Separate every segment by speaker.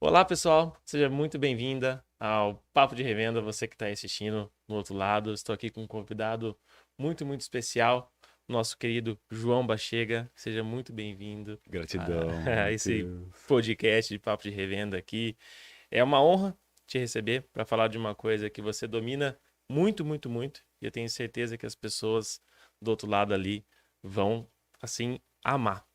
Speaker 1: Olá, pessoal. Seja muito bem-vinda ao Papo de Revenda, você que está assistindo no outro lado. Estou aqui com um convidado muito especial, nosso querido João Bachega. Seja muito bem-vindo
Speaker 2: Gratidão,
Speaker 1: a esse
Speaker 2: Matheus.
Speaker 1: podcast de Papo de Revenda aqui. É uma honra te receber para falar de uma coisa que você domina muito. E eu tenho certeza que as pessoas do outro lado ali vão, assim, amar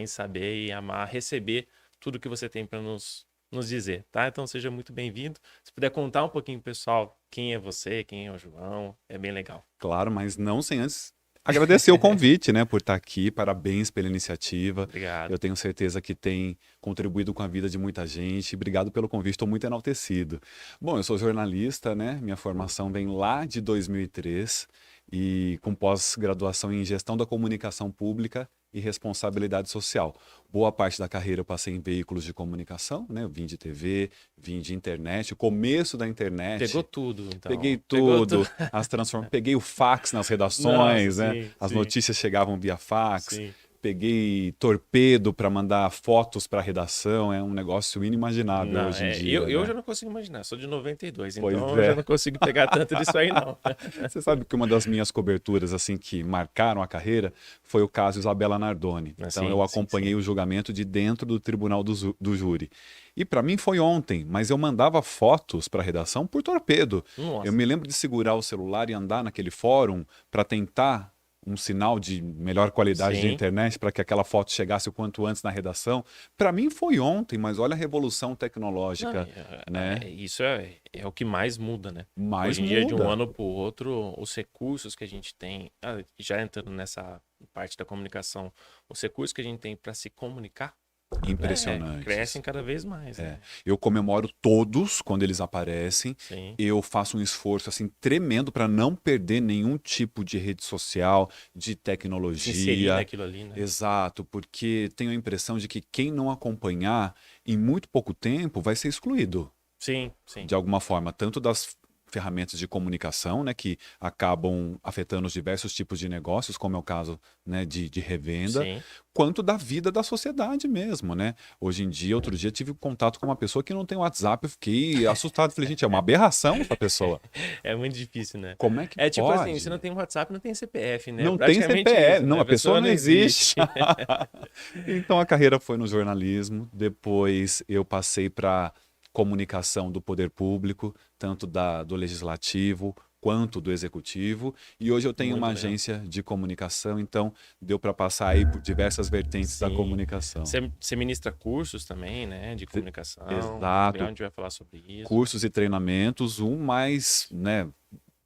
Speaker 1: em saber e amar receber tudo que você tem para nos dizer, tá? Então seja muito bem-vindo. Se puder contar um pouquinho, pessoal, quem é você, quem é o João, é bem legal.
Speaker 2: Claro, mas não sem antes agradecer o convite, né, por estar aqui. Parabéns pela iniciativa.
Speaker 1: Obrigado.
Speaker 2: Eu tenho certeza que tem contribuído com a vida de muita gente. Obrigado pelo convite, estou muito enaltecido. Bom, eu sou jornalista, né? Minha formação vem lá de 2003 e com pós-graduação em gestão da comunicação pública e responsabilidade social. Boa parte da carreira eu passei em veículos de comunicação, né? Eu vim de TV, vim de internet, o começo da
Speaker 1: Pegou
Speaker 2: internet.
Speaker 1: tudo,
Speaker 2: Peguei
Speaker 1: então. Pegou tudo.
Speaker 2: tudo, peguei o fax nas
Speaker 1: Nossa,
Speaker 2: redações, né?
Speaker 1: sim,
Speaker 2: As
Speaker 1: sim,
Speaker 2: notícias chegavam via fax.
Speaker 1: sim.
Speaker 2: Peguei torpedo para mandar fotos para a redação, é um negócio inimaginável
Speaker 1: Não,
Speaker 2: hoje em dia,
Speaker 1: eu
Speaker 2: né?
Speaker 1: já não consigo imaginar, sou de 92,
Speaker 2: Pois
Speaker 1: então eu já
Speaker 2: é.
Speaker 1: não consigo pegar tanto disso aí, não.
Speaker 2: Você sabe que uma das minhas coberturas assim que marcaram a carreira foi o caso Isabela Nardoni. Então eu
Speaker 1: Sim, sim,
Speaker 2: acompanhei
Speaker 1: sim.
Speaker 2: o julgamento de dentro do tribunal do júri. E para mim foi ontem, mas eu mandava fotos para a redação por torpedo. Eu
Speaker 1: Nossa,
Speaker 2: me lembro de segurar o celular e andar naquele fórum para tentar um sinal de melhor qualidade de
Speaker 1: sim.
Speaker 2: internet para que aquela foto chegasse o quanto antes na redação. Para mim foi ontem, mas olha a revolução
Speaker 1: Não,
Speaker 2: tecnológica, né?
Speaker 1: isso é o que mais muda, né?
Speaker 2: Mais
Speaker 1: Hoje em dia, de um
Speaker 2: muda.
Speaker 1: ano para o outro, os recursos que a gente tem, já entrando nessa parte da comunicação, os recursos que a gente tem para se comunicar, crescem
Speaker 2: Impressionantes.
Speaker 1: cada vez mais,
Speaker 2: É,
Speaker 1: né?
Speaker 2: eu comemoro todos quando eles aparecem.
Speaker 1: Sim.
Speaker 2: Eu faço um esforço assim tremendo para não perder nenhum tipo de rede social, de
Speaker 1: Se inserir
Speaker 2: tecnologia.
Speaker 1: naquilo ali, né?
Speaker 2: Exato, porque tenho a impressão de que quem não acompanhar em muito pouco tempo vai ser excluído
Speaker 1: Sim, sim,
Speaker 2: de alguma forma, tanto das ferramentas de comunicação, né, que acabam afetando os diversos tipos de negócios, como é o caso, né, de revenda,
Speaker 1: sim.
Speaker 2: quanto da vida da sociedade mesmo, né? Hoje em dia, outro dia, tive contato com uma pessoa que não tem WhatsApp, eu fiquei assustado, falei, gente, é uma aberração essa pessoa.
Speaker 1: É muito difícil, né?
Speaker 2: Como é que
Speaker 1: É tipo assim, se não
Speaker 2: pode?
Speaker 1: tem WhatsApp, não tem CPF, né?
Speaker 2: Não tem
Speaker 1: Praticamente
Speaker 2: CPF,
Speaker 1: isso,
Speaker 2: não,
Speaker 1: né? A
Speaker 2: a pessoa
Speaker 1: pessoa
Speaker 2: não
Speaker 1: não
Speaker 2: existe.
Speaker 1: existe.
Speaker 2: Então a carreira foi no jornalismo, depois eu passei para comunicação do poder público, tanto do legislativo quanto do executivo, e hoje eu tenho uma
Speaker 1: Muito legal.
Speaker 2: agência de comunicação, então deu para passar aí por diversas vertentes da
Speaker 1: Sim.
Speaker 2: comunicação.
Speaker 1: Você ministra cursos também, né? De comunicação. Legal, a
Speaker 2: Exato,
Speaker 1: gente vai falar sobre isso.
Speaker 2: cursos e treinamentos, um mais, né,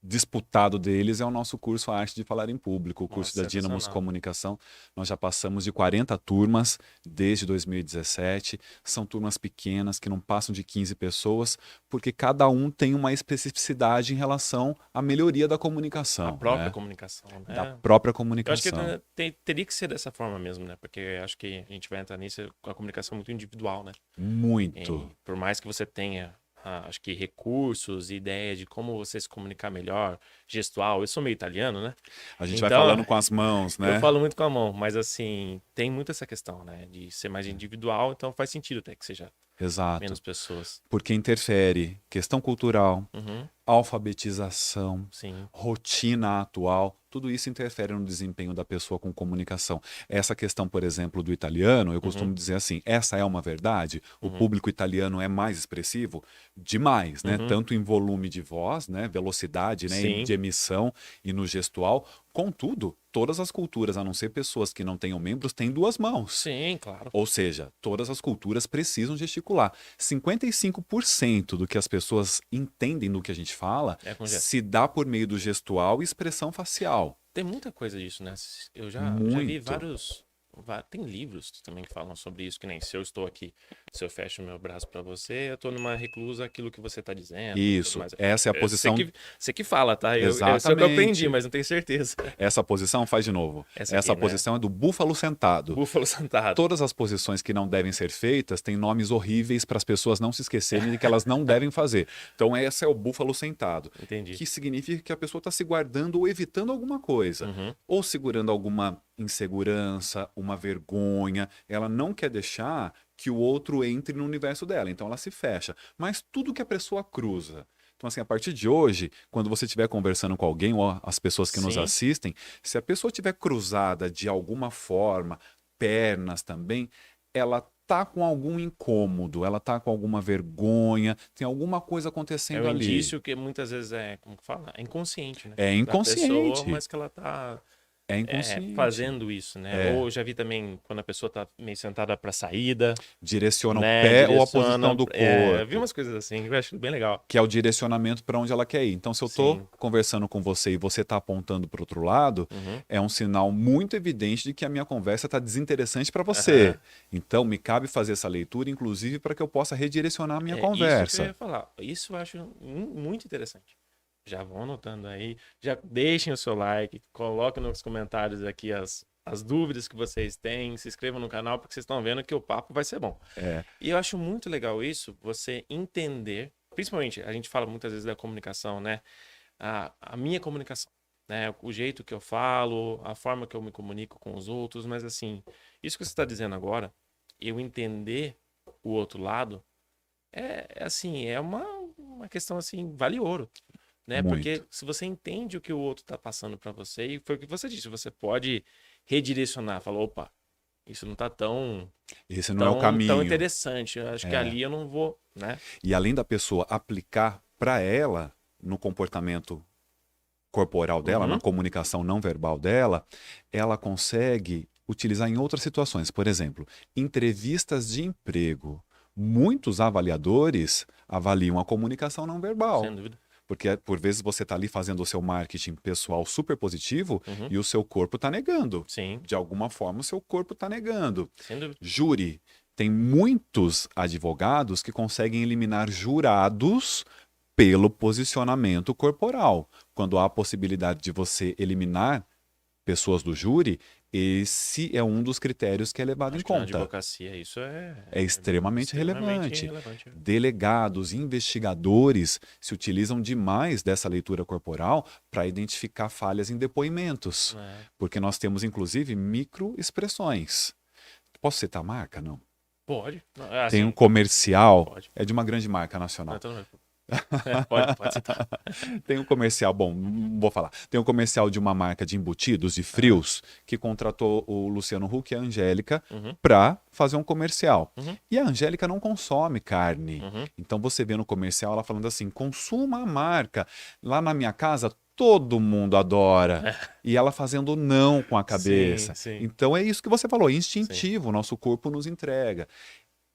Speaker 2: disputado deles é o nosso curso A Arte de Falar em Público, o
Speaker 1: Nossa,
Speaker 2: curso da Dynamos
Speaker 1: sensacional.
Speaker 2: Comunicação. Nós já passamos de 40 turmas desde 2017. São turmas pequenas que não passam de 15 pessoas, porque cada um tem uma especificidade em relação à melhoria da
Speaker 1: A
Speaker 2: comunicação,
Speaker 1: própria
Speaker 2: né?
Speaker 1: comunicação,
Speaker 2: Da
Speaker 1: né?
Speaker 2: própria
Speaker 1: Eu acho que
Speaker 2: comunicação.
Speaker 1: teria que ser dessa forma mesmo, né? Porque eu acho que a gente vai entrar nisso com a comunicação muito individual, né?
Speaker 2: Muito.
Speaker 1: E por mais que você tenha, acho que recursos, ideia de como você se comunicar melhor, gestual. Eu sou meio italiano, né?
Speaker 2: A gente vai
Speaker 1: Então,
Speaker 2: falando com as mãos,
Speaker 1: eu
Speaker 2: né?
Speaker 1: falo muito com a mão, mas assim, tem muito essa questão, né? De ser mais individual, então faz sentido até que seja
Speaker 2: Exato.
Speaker 1: menos pessoas.
Speaker 2: Porque interfere questão cultural,
Speaker 1: Uhum,
Speaker 2: alfabetização,
Speaker 1: sim.
Speaker 2: rotina atual, tudo isso interfere no desempenho da pessoa com comunicação. Essa questão, por exemplo, do italiano, eu
Speaker 1: Uhum,
Speaker 2: costumo dizer assim: essa é uma verdade? O
Speaker 1: uhum,
Speaker 2: público italiano é mais expressivo? Demais, né?
Speaker 1: uhum,
Speaker 2: Tanto em volume de voz, né? Velocidade, né?
Speaker 1: sim.
Speaker 2: De emissão e no gestual. Contudo, todas as culturas, a não ser pessoas que não tenham membros, têm duas mãos.
Speaker 1: Sim, claro.
Speaker 2: Ou seja, todas as culturas precisam gesticular. 55% do que as pessoas entendem do que a gente fala
Speaker 1: É com gesto.
Speaker 2: se dá por meio do gestual e expressão facial.
Speaker 1: Tem muita coisa disso, né? Eu já vi
Speaker 2: Muito.
Speaker 1: vários. Tem livros também que falam sobre isso, que nem se eu estou aqui, se eu fecho meu braço pra você, eu tô numa reclusa aquilo que você tá dizendo e tudo
Speaker 2: Isso.
Speaker 1: mais.
Speaker 2: Essa é a
Speaker 1: Você
Speaker 2: posição.
Speaker 1: você que fala, tá? Eu sei o que eu aprendi,
Speaker 2: Exatamente.
Speaker 1: mas não tenho certeza.
Speaker 2: Essa posição, faz de novo.
Speaker 1: Essa
Speaker 2: Essa
Speaker 1: aqui, né?
Speaker 2: posição é do búfalo sentado.
Speaker 1: Búfalo sentado.
Speaker 2: Todas as posições que não devem ser feitas têm nomes horríveis para as pessoas não se esquecerem de que elas não devem fazer. Então, essa é o búfalo sentado,
Speaker 1: Entendi.
Speaker 2: que significa que a pessoa está se guardando ou evitando alguma coisa,
Speaker 1: Uhum.
Speaker 2: ou segurando alguma insegurança, uma vergonha. Ela não quer deixar que o outro entre no universo dela. Então ela se fecha. Mas tudo que a pessoa cruza. Então, assim, a partir de hoje, quando você estiver conversando com alguém, ou as pessoas que nos
Speaker 1: Sim.
Speaker 2: assistem, se a pessoa estiver cruzada de alguma forma, pernas também, ela tá com algum incômodo, ela tá com alguma vergonha, tem alguma coisa
Speaker 1: É
Speaker 2: acontecendo
Speaker 1: um
Speaker 2: ali.
Speaker 1: indício que muitas vezes como que fala? É inconsciente, né?
Speaker 2: É
Speaker 1: Da pessoa,
Speaker 2: inconsciente.
Speaker 1: mas que ela tá
Speaker 2: É inconsciente.
Speaker 1: fazendo isso, né?
Speaker 2: É.
Speaker 1: Ou já vi também quando a pessoa tá meio sentada pra saída,
Speaker 2: Direciona o
Speaker 1: né?
Speaker 2: pé ou a posição
Speaker 1: Direciona.
Speaker 2: do
Speaker 1: Eu vi
Speaker 2: corpo,
Speaker 1: umas coisas assim, eu acho bem legal.
Speaker 2: que é o direcionamento para onde ela quer ir. Então, se eu estou
Speaker 1: Sim.
Speaker 2: conversando com você e você está apontando para o outro lado,
Speaker 1: Uhum.
Speaker 2: é um sinal muito evidente de que a minha conversa está desinteressante para você.
Speaker 1: Aham.
Speaker 2: Então, me cabe fazer essa leitura, inclusive, para que eu possa redirecionar a minha
Speaker 1: É isso que eu
Speaker 2: conversa.
Speaker 1: ia falar. Isso eu acho muito interessante. Já vão anotando aí, já deixem o seu like, coloquem nos comentários aqui as dúvidas que vocês têm, se inscrevam no canal, porque vocês estão vendo que o papo vai ser bom.
Speaker 2: É,
Speaker 1: E eu acho muito legal isso, você entender, principalmente, a gente fala muitas vezes da comunicação, né? A minha comunicação, né? O jeito que eu falo, a forma que eu me comunico com os outros, mas assim, isso que você está dizendo agora, eu entender o outro lado, assim, é uma questão assim, vale ouro, né? Porque
Speaker 2: muito.
Speaker 1: se você entende o que o outro está passando para você, e foi o que você disse, você pode redirecionar, falar, opa, isso não tá
Speaker 2: Esse não é o
Speaker 1: tão
Speaker 2: caminho.
Speaker 1: interessante. Eu acho que
Speaker 2: É.
Speaker 1: ali eu não vou, né?
Speaker 2: E além da pessoa aplicar para ela, no comportamento corporal dela, na
Speaker 1: Uhum.
Speaker 2: comunicação não verbal dela, ela consegue utilizar em outras situações. Por exemplo, entrevistas de emprego. Muitos avaliadores avaliam a comunicação não verbal.
Speaker 1: Sem dúvida.
Speaker 2: Porque, por vezes, você está ali fazendo o seu marketing pessoal super positivo
Speaker 1: Uhum.
Speaker 2: e o seu corpo está negando.
Speaker 1: Sim,
Speaker 2: De alguma forma, o seu corpo está negando.
Speaker 1: sem dúvida.
Speaker 2: Júri. Tem muitos advogados que conseguem eliminar jurados pelo posicionamento corporal. Quando há a possibilidade de você eliminar pessoas do júri, esse é um dos critérios que é levado em
Speaker 1: Acho que na
Speaker 2: conta.
Speaker 1: advocacia isso
Speaker 2: É extremamente
Speaker 1: extremamente
Speaker 2: relevante.
Speaker 1: relevante.
Speaker 2: Delegados, investigadores se utilizam demais dessa leitura corporal para identificar falhas em depoimentos,
Speaker 1: É.
Speaker 2: porque nós temos inclusive microexpressões. Posso citar a marca? Não.
Speaker 1: Pode.
Speaker 2: Tem um
Speaker 1: Assim,
Speaker 2: comercial,
Speaker 1: pode.
Speaker 2: é de uma grande marca nacional.
Speaker 1: Então, pode citar.
Speaker 2: Tem um comercial, bom, não vou falar. Tem um comercial de uma marca de embutidos, de frios, que contratou o Luciano Huck e a Angélica
Speaker 1: Uhum.
Speaker 2: para fazer um comercial.
Speaker 1: Uhum.
Speaker 2: E a Angélica não consome carne.
Speaker 1: Uhum.
Speaker 2: Então você vê no comercial ela falando assim: consuma a marca. Lá na minha casa, todo mundo adora. E ela fazendo não com a cabeça.
Speaker 1: Sim, sim.
Speaker 2: Então é isso que você falou,
Speaker 1: Sim.
Speaker 2: instintivo, o nosso corpo nos entrega.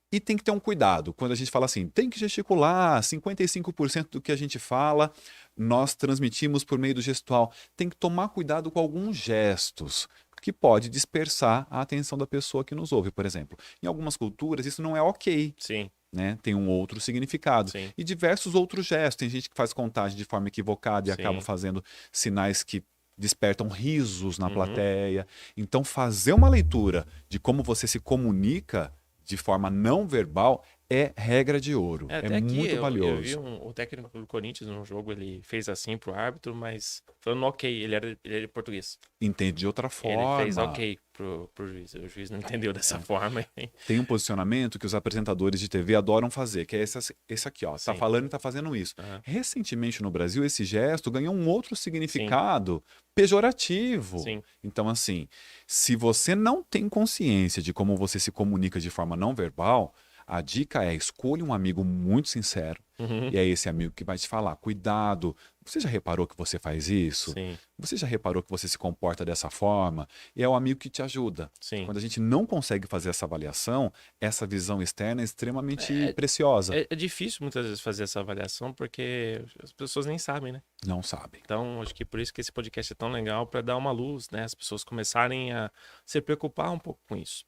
Speaker 2: E tem que ter um cuidado. Quando a gente fala assim, tem que gesticular, 55% do que a gente fala, nós transmitimos por meio do gestual. Tem que tomar cuidado com alguns gestos que pode dispersar a atenção da pessoa que nos ouve, por exemplo. Em algumas culturas isso não é ok,
Speaker 1: Sim,
Speaker 2: né? Tem um outro significado.
Speaker 1: sim.
Speaker 2: E diversos outros gestos. Tem gente que faz contagem de forma equivocada e
Speaker 1: Sim.
Speaker 2: acaba fazendo sinais que despertam risos na
Speaker 1: Uhum.
Speaker 2: plateia. Então, fazer uma leitura de como você se comunica de forma não verbal é regra de ouro. É
Speaker 1: Até aqui
Speaker 2: muito
Speaker 1: eu vi
Speaker 2: valioso.
Speaker 1: o técnico do Corinthians num jogo, ele fez assim pro árbitro, mas falando ok, ele era português.
Speaker 2: Entende de outra
Speaker 1: Ele fez
Speaker 2: forma.
Speaker 1: ok pro juiz. O juiz não entendeu dessa forma.
Speaker 2: Tem um posicionamento que os apresentadores de TV adoram fazer, que é esse aqui, ó. Tá
Speaker 1: Sim.
Speaker 2: falando e tá fazendo isso.
Speaker 1: Aham.
Speaker 2: Recentemente no Brasil, esse gesto ganhou um outro significado pejorativo.
Speaker 1: Sim.
Speaker 2: Então, assim, se você não tem consciência de como você se comunica de forma não verbal, a dica é: escolha um amigo muito sincero.
Speaker 1: Uhum.
Speaker 2: E é esse amigo que vai te falar: cuidado, você já reparou que você faz isso?
Speaker 1: Sim,
Speaker 2: Você já reparou que você se comporta dessa forma? E é o amigo que te ajuda.
Speaker 1: sim.
Speaker 2: Quando a gente não consegue fazer essa avaliação, essa visão externa é extremamente
Speaker 1: É-
Speaker 2: preciosa.
Speaker 1: É difícil muitas vezes fazer essa avaliação porque as pessoas nem sabem, né?
Speaker 2: Não sabe.
Speaker 1: Então, acho que por isso que esse podcast é tão legal para dar uma luz, né? As pessoas começarem a se preocupar um pouco com isso.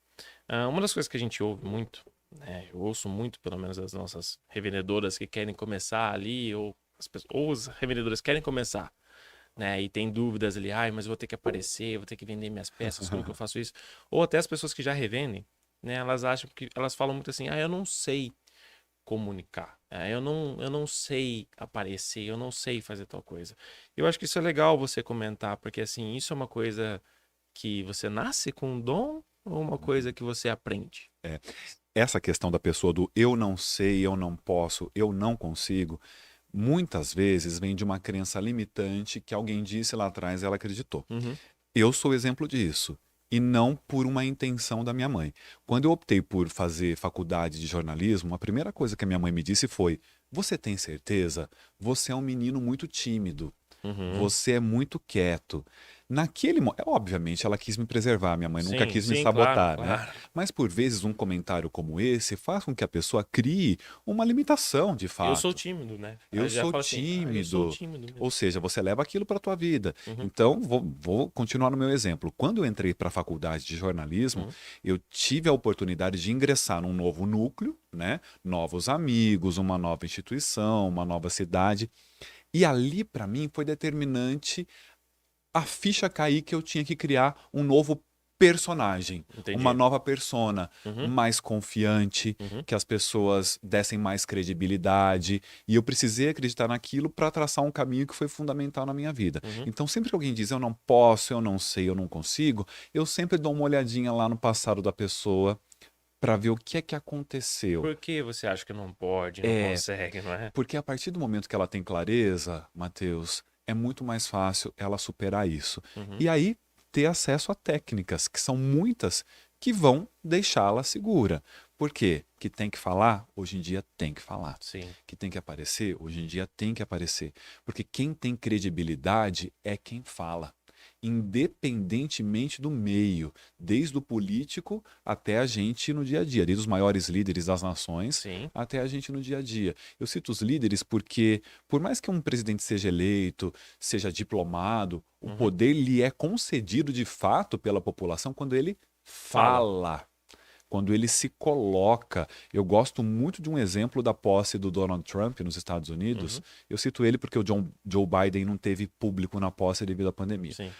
Speaker 1: Uma das coisas que a gente ouve muito, né? Eu ouço muito, pelo menos, as nossas revendedoras que querem começar ali, ou os revendedores querem começar, né? E tem dúvidas ali, ai, mas eu vou ter que aparecer, eu vou ter que vender minhas peças, como que eu faço isso? Ou até as pessoas que já revendem, né? Elas acham que, elas falam muito assim, eu não sei comunicar, eu não sei aparecer, eu não sei fazer tal coisa. Eu acho que isso é legal você comentar, porque assim, isso é uma coisa que você nasce com um dom ou uma coisa que você aprende?
Speaker 2: essa questão da pessoa do eu não sei, eu não posso, eu não consigo, muitas vezes vem de uma crença limitante que alguém disse lá atrás e ela acreditou.
Speaker 1: Uhum.
Speaker 2: Eu sou exemplo disso. E não por uma intenção da minha mãe. Quando eu optei por fazer faculdade de jornalismo, a primeira coisa que a minha mãe me disse foi: Você tem certeza? Você é um menino muito tímido.
Speaker 1: Uhum.
Speaker 2: Você é muito quieto. Naquele momento, obviamente, ela quis me preservar, minha mãe nunca
Speaker 1: Sim,
Speaker 2: quis me
Speaker 1: sim, claro,
Speaker 2: sabotar, né?
Speaker 1: claro.
Speaker 2: Mas por vezes um comentário como esse faz com que a pessoa crie uma limitação de
Speaker 1: Eu sou
Speaker 2: fato.
Speaker 1: tímido, né?
Speaker 2: Eu
Speaker 1: Aí já
Speaker 2: sou
Speaker 1: fala assim, eu sou
Speaker 2: tímido.
Speaker 1: tímido
Speaker 2: Ou
Speaker 1: mesmo.
Speaker 2: seja, você leva aquilo para a tua vida.
Speaker 1: Uhum.
Speaker 2: Então, vou continuar no meu exemplo. Quando eu entrei para a faculdade de jornalismo,
Speaker 1: Uhum.
Speaker 2: eu tive a oportunidade de ingressar num novo núcleo, né? Novos amigos, uma nova instituição, uma nova cidade. E ali, para mim, foi determinante a ficha cair que eu tinha que criar um novo personagem, uma
Speaker 1: Entendi.
Speaker 2: nova persona,
Speaker 1: Uhum.
Speaker 2: mais confiante,
Speaker 1: Uhum.
Speaker 2: que as pessoas dessem mais credibilidade, e eu precisei acreditar naquilo para traçar um caminho que foi fundamental na minha vida.
Speaker 1: Uhum.
Speaker 2: Então, sempre que alguém diz eu não posso, eu não sei, eu não consigo, eu sempre dou uma olhadinha lá no passado da pessoa para ver o que é que aconteceu.
Speaker 1: Por que você acha que não pode, não
Speaker 2: É,
Speaker 1: consegue, não é?
Speaker 2: porque a partir do momento que ela tem clareza, Matheus, é muito mais fácil ela superar isso.
Speaker 1: Uhum.
Speaker 2: E aí ter acesso a técnicas, que são muitas, que vão deixá-la segura. Por quê? Que tem que falar, hoje em dia tem que falar.
Speaker 1: Sim.
Speaker 2: Que tem que aparecer, hoje em dia tem que aparecer. Porque quem tem credibilidade é quem fala. Independentemente do meio, desde o político até a gente no dia a dia, desde os maiores líderes das nações
Speaker 1: Sim.
Speaker 2: até a gente no dia a dia. Eu cito os líderes porque, por mais que um presidente seja eleito, seja diplomado, o
Speaker 1: Uhum.
Speaker 2: poder lhe é concedido de fato pela população quando ele
Speaker 1: Fala.
Speaker 2: fala, quando ele se coloca. Eu gosto muito de um exemplo da posse do Donald Trump nos Estados Unidos.
Speaker 1: Uhum.
Speaker 2: Eu cito ele porque o Joe Biden não teve público na posse devido à pandemia.
Speaker 1: Sim.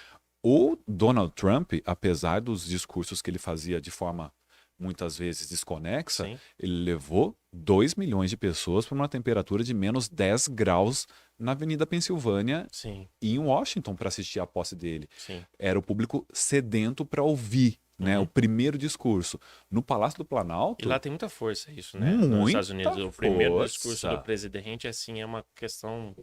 Speaker 2: O Donald Trump, apesar dos discursos que ele fazia de forma muitas vezes desconexa,
Speaker 1: Sim.
Speaker 2: ele levou 2 milhões de pessoas para uma temperatura de menos 10 graus na Avenida Pensilvânia
Speaker 1: Sim.
Speaker 2: e em Washington para assistir à posse dele.
Speaker 1: Sim.
Speaker 2: Era o público sedento para ouvir, né, o
Speaker 1: Uhum.
Speaker 2: primeiro discurso. No Palácio do
Speaker 1: E
Speaker 2: Planalto,
Speaker 1: lá tem muita força isso, né? Nos Estados
Speaker 2: muita
Speaker 1: Unidos, o primeiro discurso do
Speaker 2: força.
Speaker 1: presidente, assim, é uma questão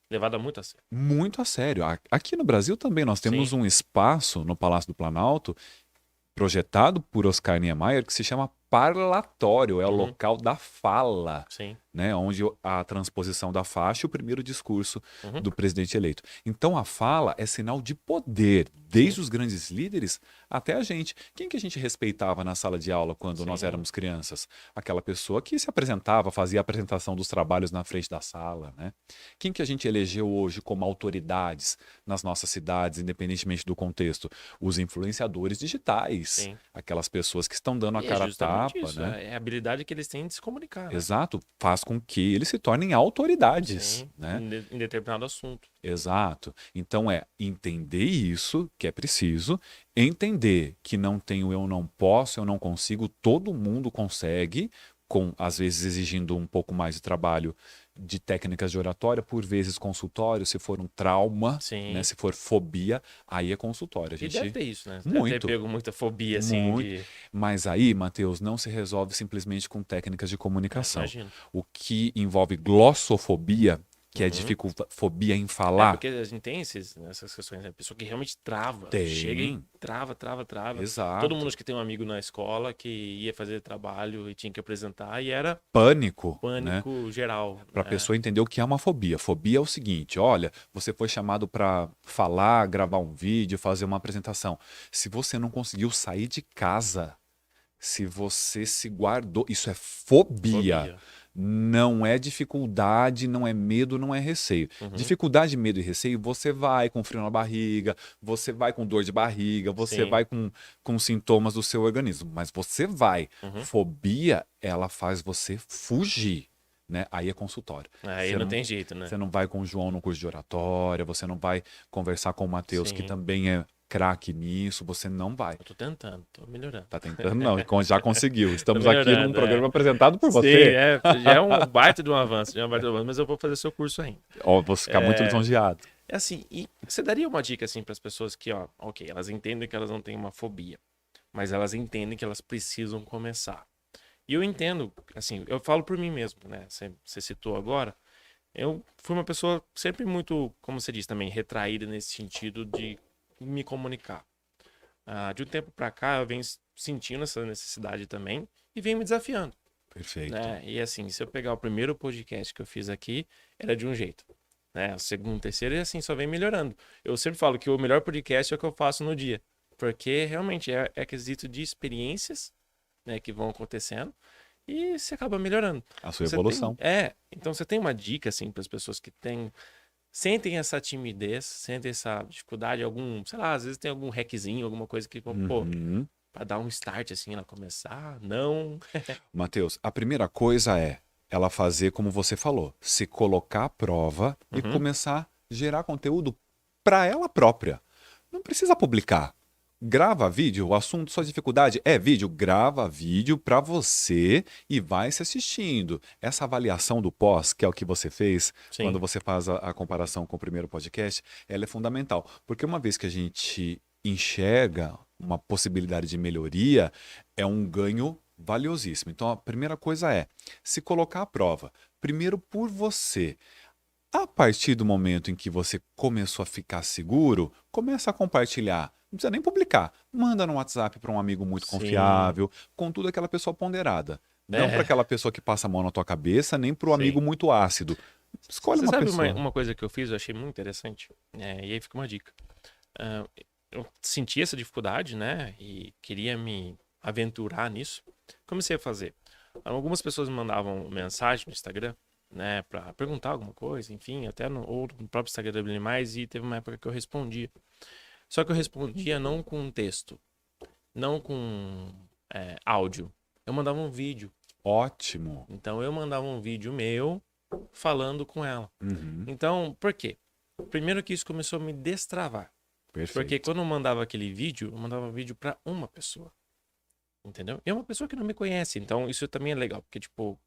Speaker 1: levada muito a sério.
Speaker 2: Muito a sério. Aqui no Brasil também nós temos
Speaker 1: Sim.
Speaker 2: um espaço no Palácio do Planalto projetado por Oscar Niemeyer que se chama parlatório, é o
Speaker 1: Uhum.
Speaker 2: local da fala,
Speaker 1: Sim.
Speaker 2: né, onde a transposição da faixa e o primeiro discurso
Speaker 1: Uhum.
Speaker 2: do presidente eleito. Então a fala é sinal de poder,
Speaker 1: Sim.
Speaker 2: desde os grandes líderes até a gente. Quem que a gente respeitava na sala de aula quando nós
Speaker 1: Sim.
Speaker 2: éramos crianças? Aquela pessoa que se apresentava, fazia a apresentação dos trabalhos na frente da sala, né? Quem que a gente elegeu hoje como autoridades nas nossas cidades, independentemente do contexto? Os influenciadores digitais,
Speaker 1: Sim.
Speaker 2: aquelas pessoas que estão dando a
Speaker 1: E é
Speaker 2: cara a
Speaker 1: justamente
Speaker 2: tapa,
Speaker 1: isso.
Speaker 2: né?
Speaker 1: É a habilidade que eles têm de se comunicar, né?
Speaker 2: Exato, faz com que eles se tornem autoridades,
Speaker 1: Sim.
Speaker 2: né?
Speaker 1: Em determinado assunto.
Speaker 2: Exato. Então é entender isso, que é preciso, entender que não tenho, eu não posso, eu não consigo, todo mundo consegue, com às vezes exigindo um pouco mais de trabalho de técnicas de oratória, por vezes consultório, se for um trauma, né,
Speaker 1: Sim.
Speaker 2: se for fobia, aí é consultório. A
Speaker 1: E deve
Speaker 2: gente
Speaker 1: ter isso, né? Deve ter
Speaker 2: muito,
Speaker 1: pego muita fobia, assim,
Speaker 2: muito.
Speaker 1: de...
Speaker 2: Mas aí, Matheus, não se resolve simplesmente com técnicas de
Speaker 1: É,
Speaker 2: comunicação.
Speaker 1: imagino.
Speaker 2: O que envolve glossofobia, que é
Speaker 1: Uhum.
Speaker 2: fobia em
Speaker 1: É,
Speaker 2: falar,
Speaker 1: porque a gente tem essas questões, né? Pessoa que realmente trava, chega e
Speaker 2: tem.
Speaker 1: trava, trava, trava. Todo mundo
Speaker 2: Exato.
Speaker 1: acho que tem um amigo na escola que ia fazer trabalho e tinha que apresentar e era
Speaker 2: Pânico, né?
Speaker 1: pânico geral,
Speaker 2: Para a
Speaker 1: né?
Speaker 2: pessoa entender o que é uma fobia. Fobia é o seguinte: olha, você foi chamado para falar, gravar um vídeo, fazer uma apresentação. Se você não conseguiu sair de casa, se você se guardou, isso é fobia.
Speaker 1: Fobia.
Speaker 2: Não é dificuldade, não é medo, não é receio.
Speaker 1: Uhum.
Speaker 2: Dificuldade, medo e receio, você vai com frio na barriga, você vai com dor de barriga, você
Speaker 1: Sim.
Speaker 2: vai com sintomas do seu organismo, mas você vai.
Speaker 1: Uhum.
Speaker 2: Fobia, ela faz você fugir, né? Aí é consultório.
Speaker 1: Aí
Speaker 2: Você
Speaker 1: não
Speaker 2: não,
Speaker 1: tem jeito, né?
Speaker 2: você não vai com o João no curso de oratória, você não vai conversar com o Matheus, que
Speaker 1: Sim.
Speaker 2: também é craque nisso, você não vai.
Speaker 1: Eu tô tentando, tô melhorando.
Speaker 2: Tá tentando? Não, já conseguiu.
Speaker 1: Tô
Speaker 2: Estamos aqui num
Speaker 1: melhorando,
Speaker 2: programa
Speaker 1: é.
Speaker 2: apresentado por
Speaker 1: Sim,
Speaker 2: você.
Speaker 1: já é um baita de um avanço, já é um baita de um avanço, mas eu vou fazer seu curso ainda.
Speaker 2: Ó, vou ficar muito lisonjeado.
Speaker 1: É assim, e você daria uma dica assim para as pessoas que, ó, ok, elas entendem que elas não têm uma fobia, mas elas entendem que elas precisam começar. E eu entendo, assim, eu falo por mim mesmo, né? Você citou agora. Eu fui uma pessoa sempre muito, como você disse também, retraída nesse sentido de me comunicar. De um tempo pra cá, eu venho sentindo essa necessidade também e venho me desafiando,
Speaker 2: Perfeito.
Speaker 1: né? E assim, se eu pegar o primeiro podcast que eu fiz aqui, era de um jeito, né? O segundo, terceiro, e assim, só vem melhorando. Eu sempre falo que o melhor podcast é o que eu faço no dia, porque realmente é quesito de experiências, né, que vão acontecendo e você acaba melhorando.
Speaker 2: A sua
Speaker 1: Você tem,
Speaker 2: evolução.
Speaker 1: então você tem uma dica assim para as pessoas que sentem essa timidez, sentem essa dificuldade, algum, sei lá, às vezes tem algum hackzinho, alguma coisa que, pô,
Speaker 2: Uhum.
Speaker 1: para dar um start assim, ela começar, não.
Speaker 2: Matheus, a primeira coisa é ela fazer como você falou, se colocar à prova e
Speaker 1: Uhum,
Speaker 2: começar a gerar conteúdo para ela própria. Não precisa publicar. Grava vídeo, o assunto, sua dificuldade é vídeo, grava vídeo para você e vai se assistindo. Essa avaliação do pós, que é o que você fez quando
Speaker 1: sim,
Speaker 2: você faz a comparação com o primeiro podcast, ela é fundamental. Porque uma vez que a gente enxerga uma possibilidade de melhoria, é um ganho valiosíssimo. Então a primeira coisa é se colocar à prova. Primeiro por você. A partir do momento em que você começou a ficar seguro, começa a compartilhar. Não precisa nem publicar. Manda no WhatsApp para um amigo muito
Speaker 1: sim,
Speaker 2: confiável, contudo aquela pessoa ponderada. Não para
Speaker 1: é,
Speaker 2: aquela pessoa que passa a mão na tua cabeça, nem para o
Speaker 1: sim.
Speaker 2: amigo muito ácido. Escolhe
Speaker 1: Você
Speaker 2: uma
Speaker 1: sabe
Speaker 2: pessoa.
Speaker 1: uma coisa que eu fiz, eu achei muito interessante, e aí fica uma dica. Ah, eu senti essa dificuldade, né, e queria me aventurar nisso. Comecei a fazer. Algumas pessoas me mandavam mensagem no Instagram, né, pra perguntar alguma coisa, enfim, até ou no próprio Instagram da Bling Mais, e teve uma época que eu respondia. Só que eu respondia não com texto, não com áudio. Eu mandava um vídeo.
Speaker 2: Ótimo.
Speaker 1: Então eu mandava um vídeo meu falando com ela.
Speaker 2: Uhum,
Speaker 1: Então, por quê? Primeiro que isso começou a me destravar. Porque
Speaker 2: perfeito.
Speaker 1: quando eu mandava aquele vídeo, eu mandava vídeo pra uma pessoa. Entendeu? E é uma pessoa que não me conhece. Então isso também é legal. Porque, tipo,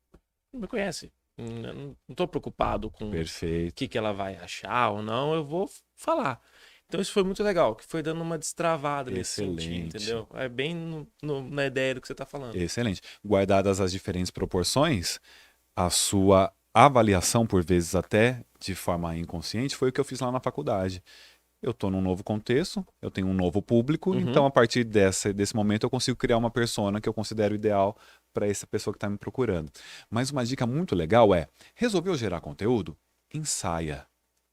Speaker 1: não me conhece. Não tô preocupado com o
Speaker 2: Perfeito.
Speaker 1: que ela vai achar ou não. Eu vou falar. Então isso foi muito legal. Que foi dando uma destravada nesse sentido,
Speaker 2: Excelente.
Speaker 1: entendeu? É bem na ideia do que você tá falando.
Speaker 2: Excelente. Guardadas as diferentes proporções, a sua avaliação, por vezes até de forma inconsciente, foi o que eu fiz lá na faculdade. Eu estou num novo contexto, eu tenho um novo público, então
Speaker 1: Uhum.
Speaker 2: a partir desse momento eu consigo criar uma persona que eu considero ideal para essa pessoa que está me procurando. Mas uma dica muito legal é: resolveu gerar conteúdo? Ensaia.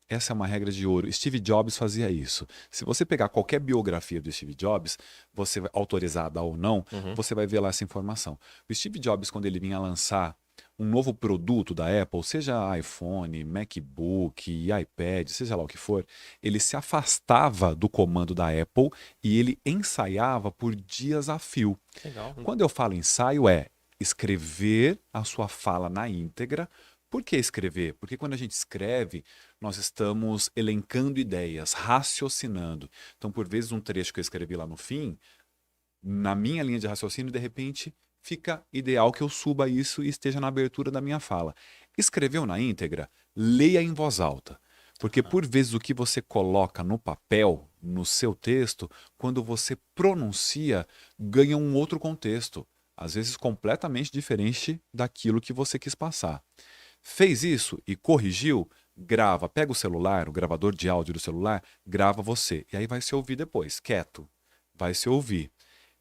Speaker 2: Essa é uma regra de ouro. Steve Jobs fazia isso. Se você pegar qualquer biografia do Steve Jobs, você autorizada ou não,
Speaker 1: Uhum.
Speaker 2: você vai ver lá essa informação. O Steve Jobs, quando ele vinha lançar um novo produto da Apple, seja iPhone, MacBook, iPad, seja lá o que for, ele se afastava do comando da Apple e ele ensaiava por dias a fio.
Speaker 1: Legal.
Speaker 2: Quando eu falo ensaio, é escrever a sua fala na íntegra. Por que escrever? Porque quando a gente escreve, nós estamos elencando ideias, raciocinando. Então, por vezes, um trecho que eu escrevi lá no fim, na minha linha de raciocínio, de repente, fica ideal que eu suba isso e esteja na abertura da minha fala. Escreveu na íntegra? Leia em voz alta. Porque
Speaker 1: Ah,
Speaker 2: por vezes o que você coloca no papel, no seu texto, quando você pronuncia, ganha um outro contexto, às vezes completamente diferente daquilo que você quis passar. Fez isso e corrigiu, grava, pega o celular, o gravador de áudio do celular, grava você. E aí vai se ouvir depois, quieto. Vai se ouvir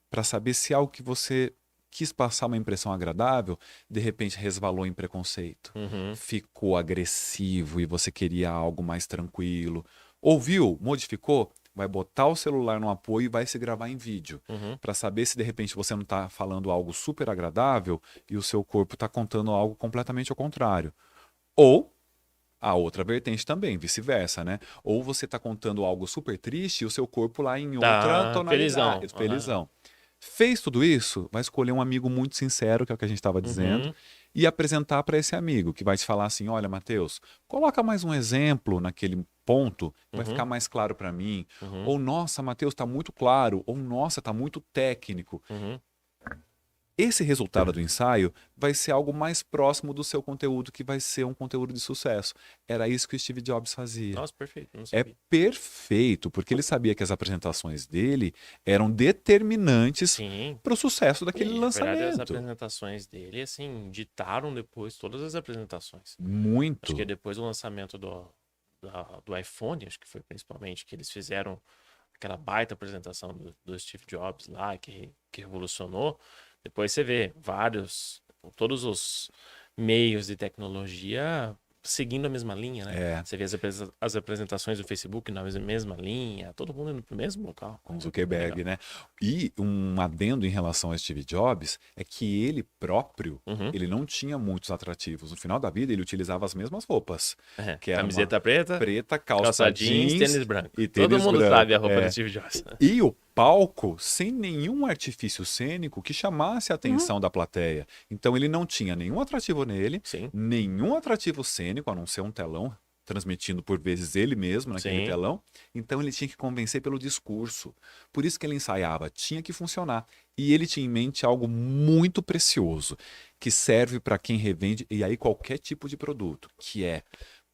Speaker 2: para saber se algo que você quis passar uma impressão agradável, de repente resvalou em preconceito,
Speaker 1: uhum.
Speaker 2: ficou agressivo e você queria algo mais tranquilo. Ouviu, modificou, vai botar o celular no apoio e vai se gravar em vídeo,
Speaker 1: Uhum.
Speaker 2: para saber se de repente você não está falando algo super agradável e o seu corpo está contando algo completamente ao contrário. Ou a outra vertente também, vice-versa, né? Ou você está contando algo super triste e o seu corpo lá em outra
Speaker 1: Tá
Speaker 2: tonalidade,
Speaker 1: felizão. Aham.
Speaker 2: felizão. Fez tudo isso, vai escolher um amigo muito sincero, que é o que a gente estava dizendo,
Speaker 1: Uhum.
Speaker 2: e apresentar para esse amigo, que vai te falar assim: olha, Matheus, coloca mais um exemplo naquele ponto, vai ficar
Speaker 1: Uhum.
Speaker 2: mais claro para mim.
Speaker 1: Uhum.
Speaker 2: Ou, nossa, Matheus, está muito claro. Ou, nossa, está muito técnico.
Speaker 1: Uhum.
Speaker 2: Esse resultado do ensaio vai ser algo mais próximo do seu conteúdo, que vai ser um conteúdo de sucesso. Era isso que o Steve Jobs fazia.
Speaker 1: Nossa, perfeito, não
Speaker 2: É
Speaker 1: sabia.
Speaker 2: perfeito, porque ele sabia que as apresentações dele eram determinantes
Speaker 1: Sim.
Speaker 2: para o sucesso daquele
Speaker 1: E, na verdade, as
Speaker 2: lançamento.
Speaker 1: apresentações dele, assim, ditaram depois todas as apresentações. Acho que
Speaker 2: Muito.
Speaker 1: depois do lançamento do iPhone, acho que foi principalmente, que eles fizeram aquela baita apresentação do Steve Jobs lá, que revolucionou. Depois você vê todos os meios de tecnologia seguindo a mesma linha, né?
Speaker 2: É,
Speaker 1: Você vê as apresentações do Facebook na mesma linha, todo mundo indo pro mesmo local.
Speaker 2: com
Speaker 1: Bem legal.
Speaker 2: Zuckerberg, né? E um adendo em relação a Steve Jobs é que ele próprio,
Speaker 1: Uhum.
Speaker 2: ele não tinha muitos atrativos. No final da vida, ele utilizava as mesmas roupas, que era uma
Speaker 1: Camiseta preta,
Speaker 2: preta,
Speaker 1: calça
Speaker 2: calça
Speaker 1: jeans,
Speaker 2: jeans
Speaker 1: tênis branco.
Speaker 2: e
Speaker 1: Todo
Speaker 2: tênis
Speaker 1: mundo
Speaker 2: branco.
Speaker 1: sabe a roupa do
Speaker 2: É.
Speaker 1: Steve Jobs.
Speaker 2: E o palco sem nenhum artifício cênico que chamasse a atenção da plateia. Então ele não tinha nenhum atrativo nele,
Speaker 1: Sim,
Speaker 2: nenhum atrativo cênico, a não ser um telão, transmitindo por vezes ele mesmo naquele
Speaker 1: sim.
Speaker 2: telão. Então ele tinha que convencer pelo discurso. Por isso que ele ensaiava, tinha que funcionar. E ele tinha em mente algo muito precioso, que serve para quem revende, e aí qualquer tipo de produto, que é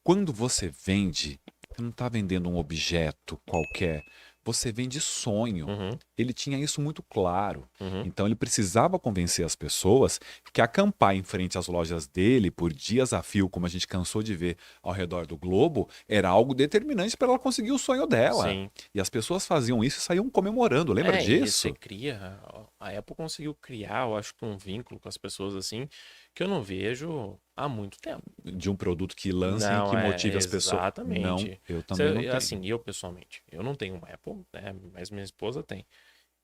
Speaker 2: quando você vende, você não está vendendo um objeto qualquer, você vende sonho.
Speaker 1: Uhum,
Speaker 2: Ele tinha isso muito claro.
Speaker 1: uhum.
Speaker 2: Então ele precisava convencer as pessoas que acampar em frente às lojas dele por dias a fio, como a gente cansou de ver ao redor do globo, era algo determinante para ela conseguir o sonho dela.
Speaker 1: Sim.
Speaker 2: E as pessoas faziam isso e saíam comemorando. Lembra
Speaker 1: E você
Speaker 2: disso?
Speaker 1: cria, a Apple conseguiu criar, eu acho que um vínculo com as pessoas assim, que eu não vejo há muito tempo.
Speaker 2: De um produto que lancem e
Speaker 1: Não,
Speaker 2: que motive as pessoas. Não,
Speaker 1: exatamente.
Speaker 2: eu também não tenho.
Speaker 1: Assim, eu pessoalmente, eu não tenho uma Apple, né? Mas minha esposa tem.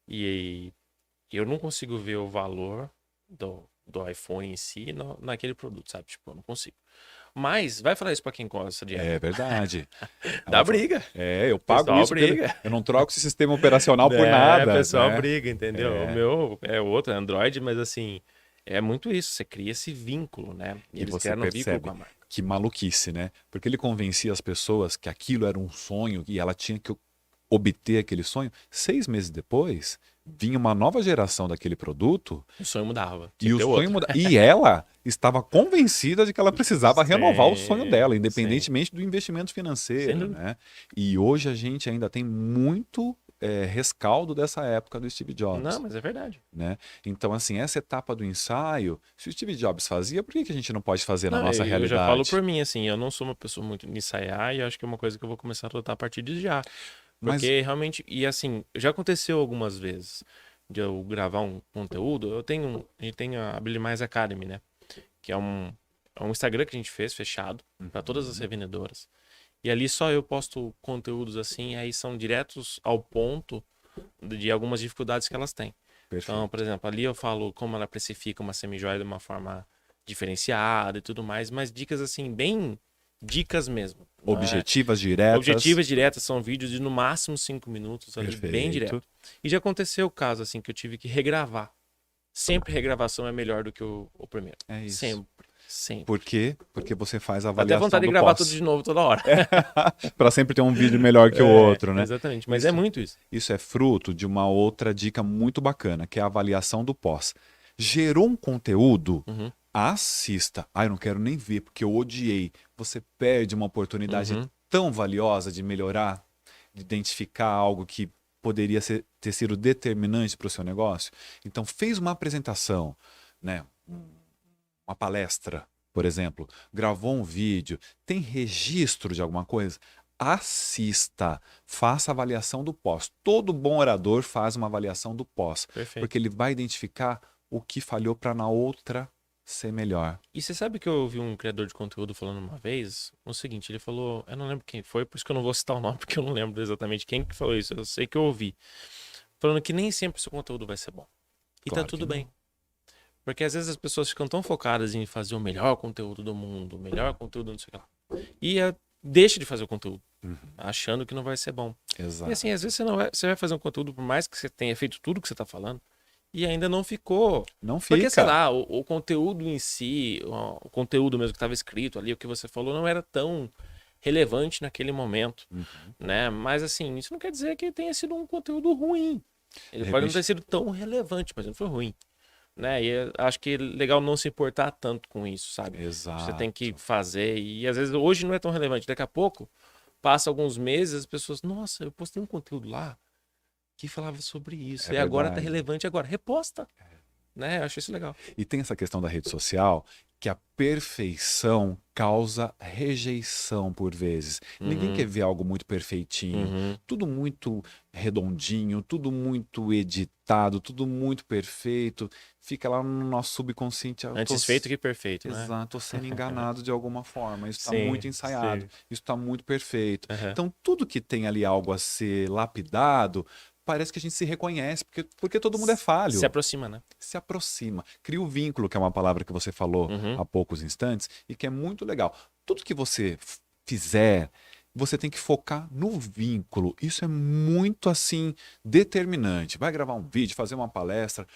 Speaker 1: E eu não consigo ver o valor do iPhone em si naquele produto, sabe? Tipo, eu não consigo. Mas vai falar isso pra quem gosta de
Speaker 2: É
Speaker 1: Apple.
Speaker 2: verdade.
Speaker 1: Dá
Speaker 2: Ela fala,
Speaker 1: briga.
Speaker 2: eu
Speaker 1: O
Speaker 2: pago
Speaker 1: pessoal
Speaker 2: isso, porque
Speaker 1: briga.
Speaker 2: eu não troco esse sistema operacional por
Speaker 1: O
Speaker 2: nada,
Speaker 1: pessoal
Speaker 2: né?
Speaker 1: briga, entendeu? O
Speaker 2: É.
Speaker 1: meu é outro, é Android, mas assim, é muito isso. Você cria esse vínculo, né? E
Speaker 2: E
Speaker 1: eles
Speaker 2: você
Speaker 1: criaram um vínculo com
Speaker 2: percebe
Speaker 1: a marca.
Speaker 2: que maluquice, né? Porque ele convencia as pessoas que aquilo era um sonho e ela tinha que obter aquele sonho. 6 meses depois, vinha uma nova geração daquele produto
Speaker 1: O sonho mudava. Tinha
Speaker 2: e
Speaker 1: que
Speaker 2: o
Speaker 1: ter
Speaker 2: sonho
Speaker 1: outro.
Speaker 2: muda. E ela estava convencida de que ela precisava renovar o sonho
Speaker 1: Sim,
Speaker 2: dela,
Speaker 1: sim.
Speaker 2: independentemente do investimento
Speaker 1: Sem
Speaker 2: financeiro,
Speaker 1: dúvida.
Speaker 2: né? E hoje a gente ainda tem muito rescaldo dessa época do Steve
Speaker 1: Não,
Speaker 2: Jobs,
Speaker 1: mas é verdade.
Speaker 2: né? Então, assim, essa etapa do ensaio, se o Steve Jobs fazia, por que que a gente não pode fazer na
Speaker 1: Não,
Speaker 2: nossa
Speaker 1: eu já falo
Speaker 2: realidade?
Speaker 1: por mim, assim, eu não sou uma pessoa muito de ensaiar e eu acho que é uma coisa que eu vou começar a adotar a partir de já.
Speaker 2: Mas,
Speaker 1: Porque realmente, e assim, já aconteceu algumas vezes de eu gravar um conteúdo. A gente tem a Brilhe Mais Academy, né? Que é um Instagram que a gente fez fechado para todas as revendedoras. E ali só eu posto conteúdos assim, aí são diretos ao ponto de algumas dificuldades que elas têm. Então, por
Speaker 2: perfeito.
Speaker 1: exemplo, ali eu falo como ela precifica uma semijoia de uma forma diferenciada e tudo mais, mas dicas assim, bem dicas mesmo. Não é?
Speaker 2: Objetivas diretas.
Speaker 1: Objetivas diretas são vídeos de no máximo 5 minutos ali, bem
Speaker 2: Perfeito.
Speaker 1: direto. E já aconteceu o caso assim que eu tive que regravar. Sempre regravação é melhor do que o primeiro.
Speaker 2: É isso.
Speaker 1: Sempre, sempre.
Speaker 2: Por quê? Porque você faz a
Speaker 1: Dá até
Speaker 2: avaliação
Speaker 1: vontade de
Speaker 2: do
Speaker 1: gravar tudo
Speaker 2: pós.
Speaker 1: de novo toda hora.
Speaker 2: Para sempre ter um vídeo melhor que o outro, né?
Speaker 1: Exatamente. Mas é
Speaker 2: Isso,
Speaker 1: muito isso.
Speaker 2: isso é fruto de uma outra dica muito bacana, que é a avaliação do pós. Gerou um conteúdo,
Speaker 1: Uhum,
Speaker 2: assista. Ah, eu não quero nem ver, porque eu odiei. Você perde uma oportunidade
Speaker 1: uhum.
Speaker 2: tão valiosa de melhorar, de identificar algo que poderia ter sido determinante para o seu negócio. Então, fez uma apresentação, né? Uma palestra, por exemplo, gravou um vídeo, tem registro de alguma coisa, assista, faça a avaliação do pós. Todo bom orador faz uma avaliação do pós,
Speaker 1: Perfeito.
Speaker 2: porque ele vai identificar o que falhou para na outra ser melhor.
Speaker 1: E você sabe que eu ouvi um criador de conteúdo falando uma vez o seguinte, ele falou, eu não lembro quem foi, por isso que eu não vou citar o nome, porque eu não lembro exatamente quem que falou isso, eu sei que eu ouvi. Falando que nem sempre o seu conteúdo vai ser bom. E
Speaker 2: Claro
Speaker 1: tá
Speaker 2: que
Speaker 1: tudo bem.
Speaker 2: não.
Speaker 1: Porque às vezes as pessoas ficam tão focadas em fazer o melhor conteúdo do mundo, o melhor conteúdo não sei o que lá. E deixa de fazer o conteúdo, achando que não vai ser bom. E
Speaker 2: Exato.
Speaker 1: assim, às vezes você vai fazer um conteúdo, por mais que você tenha feito tudo que você tá falando, e ainda não ficou.
Speaker 2: Não fica.
Speaker 1: Porque, sei lá, o conteúdo em si, o conteúdo mesmo que estava escrito ali, o que você falou, não era tão relevante naquele momento, né? Mas assim, isso não quer dizer que tenha sido um conteúdo ruim. Ele
Speaker 2: De
Speaker 1: pode não
Speaker 2: repente-
Speaker 1: ter sido tão relevante, mas não foi ruim. né? E eu acho que é legal não se importar tanto com isso, sabe? Você tem que
Speaker 2: Exato.
Speaker 1: fazer e às vezes hoje não é tão relevante. Daqui a pouco, passa alguns meses, as pessoas, nossa, eu postei um conteúdo lá que falava sobre isso
Speaker 2: É
Speaker 1: e agora tá
Speaker 2: verdade.
Speaker 1: relevante agora. Reposta, né? Eu acho isso legal.
Speaker 2: E tem essa questão da rede social que a perfeição causa rejeição por vezes. Ninguém quer
Speaker 1: Uhum,
Speaker 2: ver algo muito perfeitinho,
Speaker 1: uhum.
Speaker 2: tudo muito redondinho, tudo muito editado, tudo muito perfeito. Fica lá no nosso subconsciente, eu tô,
Speaker 1: Antes feito que perfeito, né?
Speaker 2: exato, tô sendo enganado de alguma forma. Isso está muito
Speaker 1: Sim,
Speaker 2: ensaiado,
Speaker 1: sim.
Speaker 2: isso está muito perfeito.
Speaker 1: Aham.
Speaker 2: Então, tudo que tem ali algo a ser lapidado, parece que a gente se reconhece, porque todo mundo é
Speaker 1: Se
Speaker 2: falho,
Speaker 1: aproxima, né?
Speaker 2: se aproxima, cria o vínculo, que é uma palavra que você falou
Speaker 1: Uhum.
Speaker 2: há poucos instantes e que é muito legal. Tudo que você fizer, você tem que focar no vínculo. Isso é muito assim determinante. Vai gravar um vídeo, fazer uma palestra.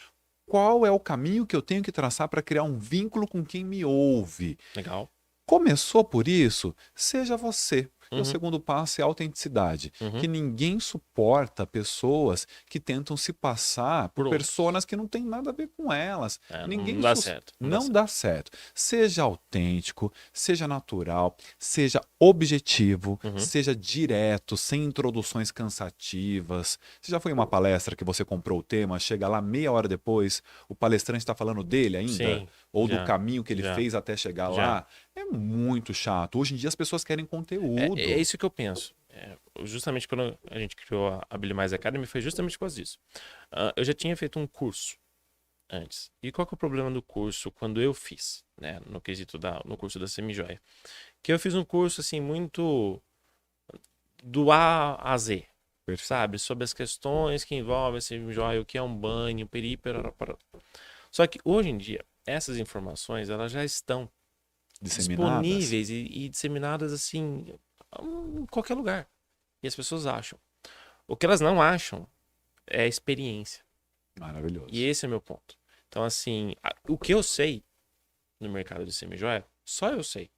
Speaker 2: Qual é o caminho que eu tenho que traçar para criar um vínculo com quem me ouve?
Speaker 1: Legal.
Speaker 2: Começou por isso? Seja você. Porque o
Speaker 1: Uhum,
Speaker 2: segundo passo é a autenticidade.
Speaker 1: uhum.
Speaker 2: Que ninguém suporta pessoas que tentam se passar por
Speaker 1: Por outros.
Speaker 2: personas que não têm nada a ver com elas.
Speaker 1: É,
Speaker 2: Ninguém
Speaker 1: não dá certo. Não dá
Speaker 2: não
Speaker 1: certo.
Speaker 2: dá certo. Seja autêntico, seja natural, seja objetivo,
Speaker 1: Uhum.
Speaker 2: seja direto, sem introduções cansativas. Você já foi em uma palestra que você comprou o tema, chega lá meia hora depois, o palestrante está falando dele ainda?
Speaker 1: Sim,
Speaker 2: Ou do
Speaker 1: já,
Speaker 2: caminho que ele
Speaker 1: já,
Speaker 2: fez até chegar
Speaker 1: já.
Speaker 2: lá? É muito chato. Hoje em dia as pessoas querem
Speaker 1: É
Speaker 2: conteúdo.
Speaker 1: isso que eu penso. Justamente quando a gente criou a Billy Mais Academy, foi justamente por causa disso. Eu já tinha feito um curso antes. E qual que é o problema do curso quando eu fiz, né? No quesito no curso da Semijoia? Que eu fiz um curso, assim, muito do A a Z,
Speaker 2: Perfeito.
Speaker 1: sabe? Sobre as questões que envolvem a Semijoia, o que é um banho, para. Só que hoje em dia, essas informações, elas já estão
Speaker 2: Disseminadas?
Speaker 1: disponíveis e disseminadas assim em qualquer lugar. E as pessoas acham. O que elas não acham é a experiência. E
Speaker 2: Maravilhoso.
Speaker 1: esse é o meu ponto. Então, assim, o que eu sei no mercado de semijoia, só eu sei.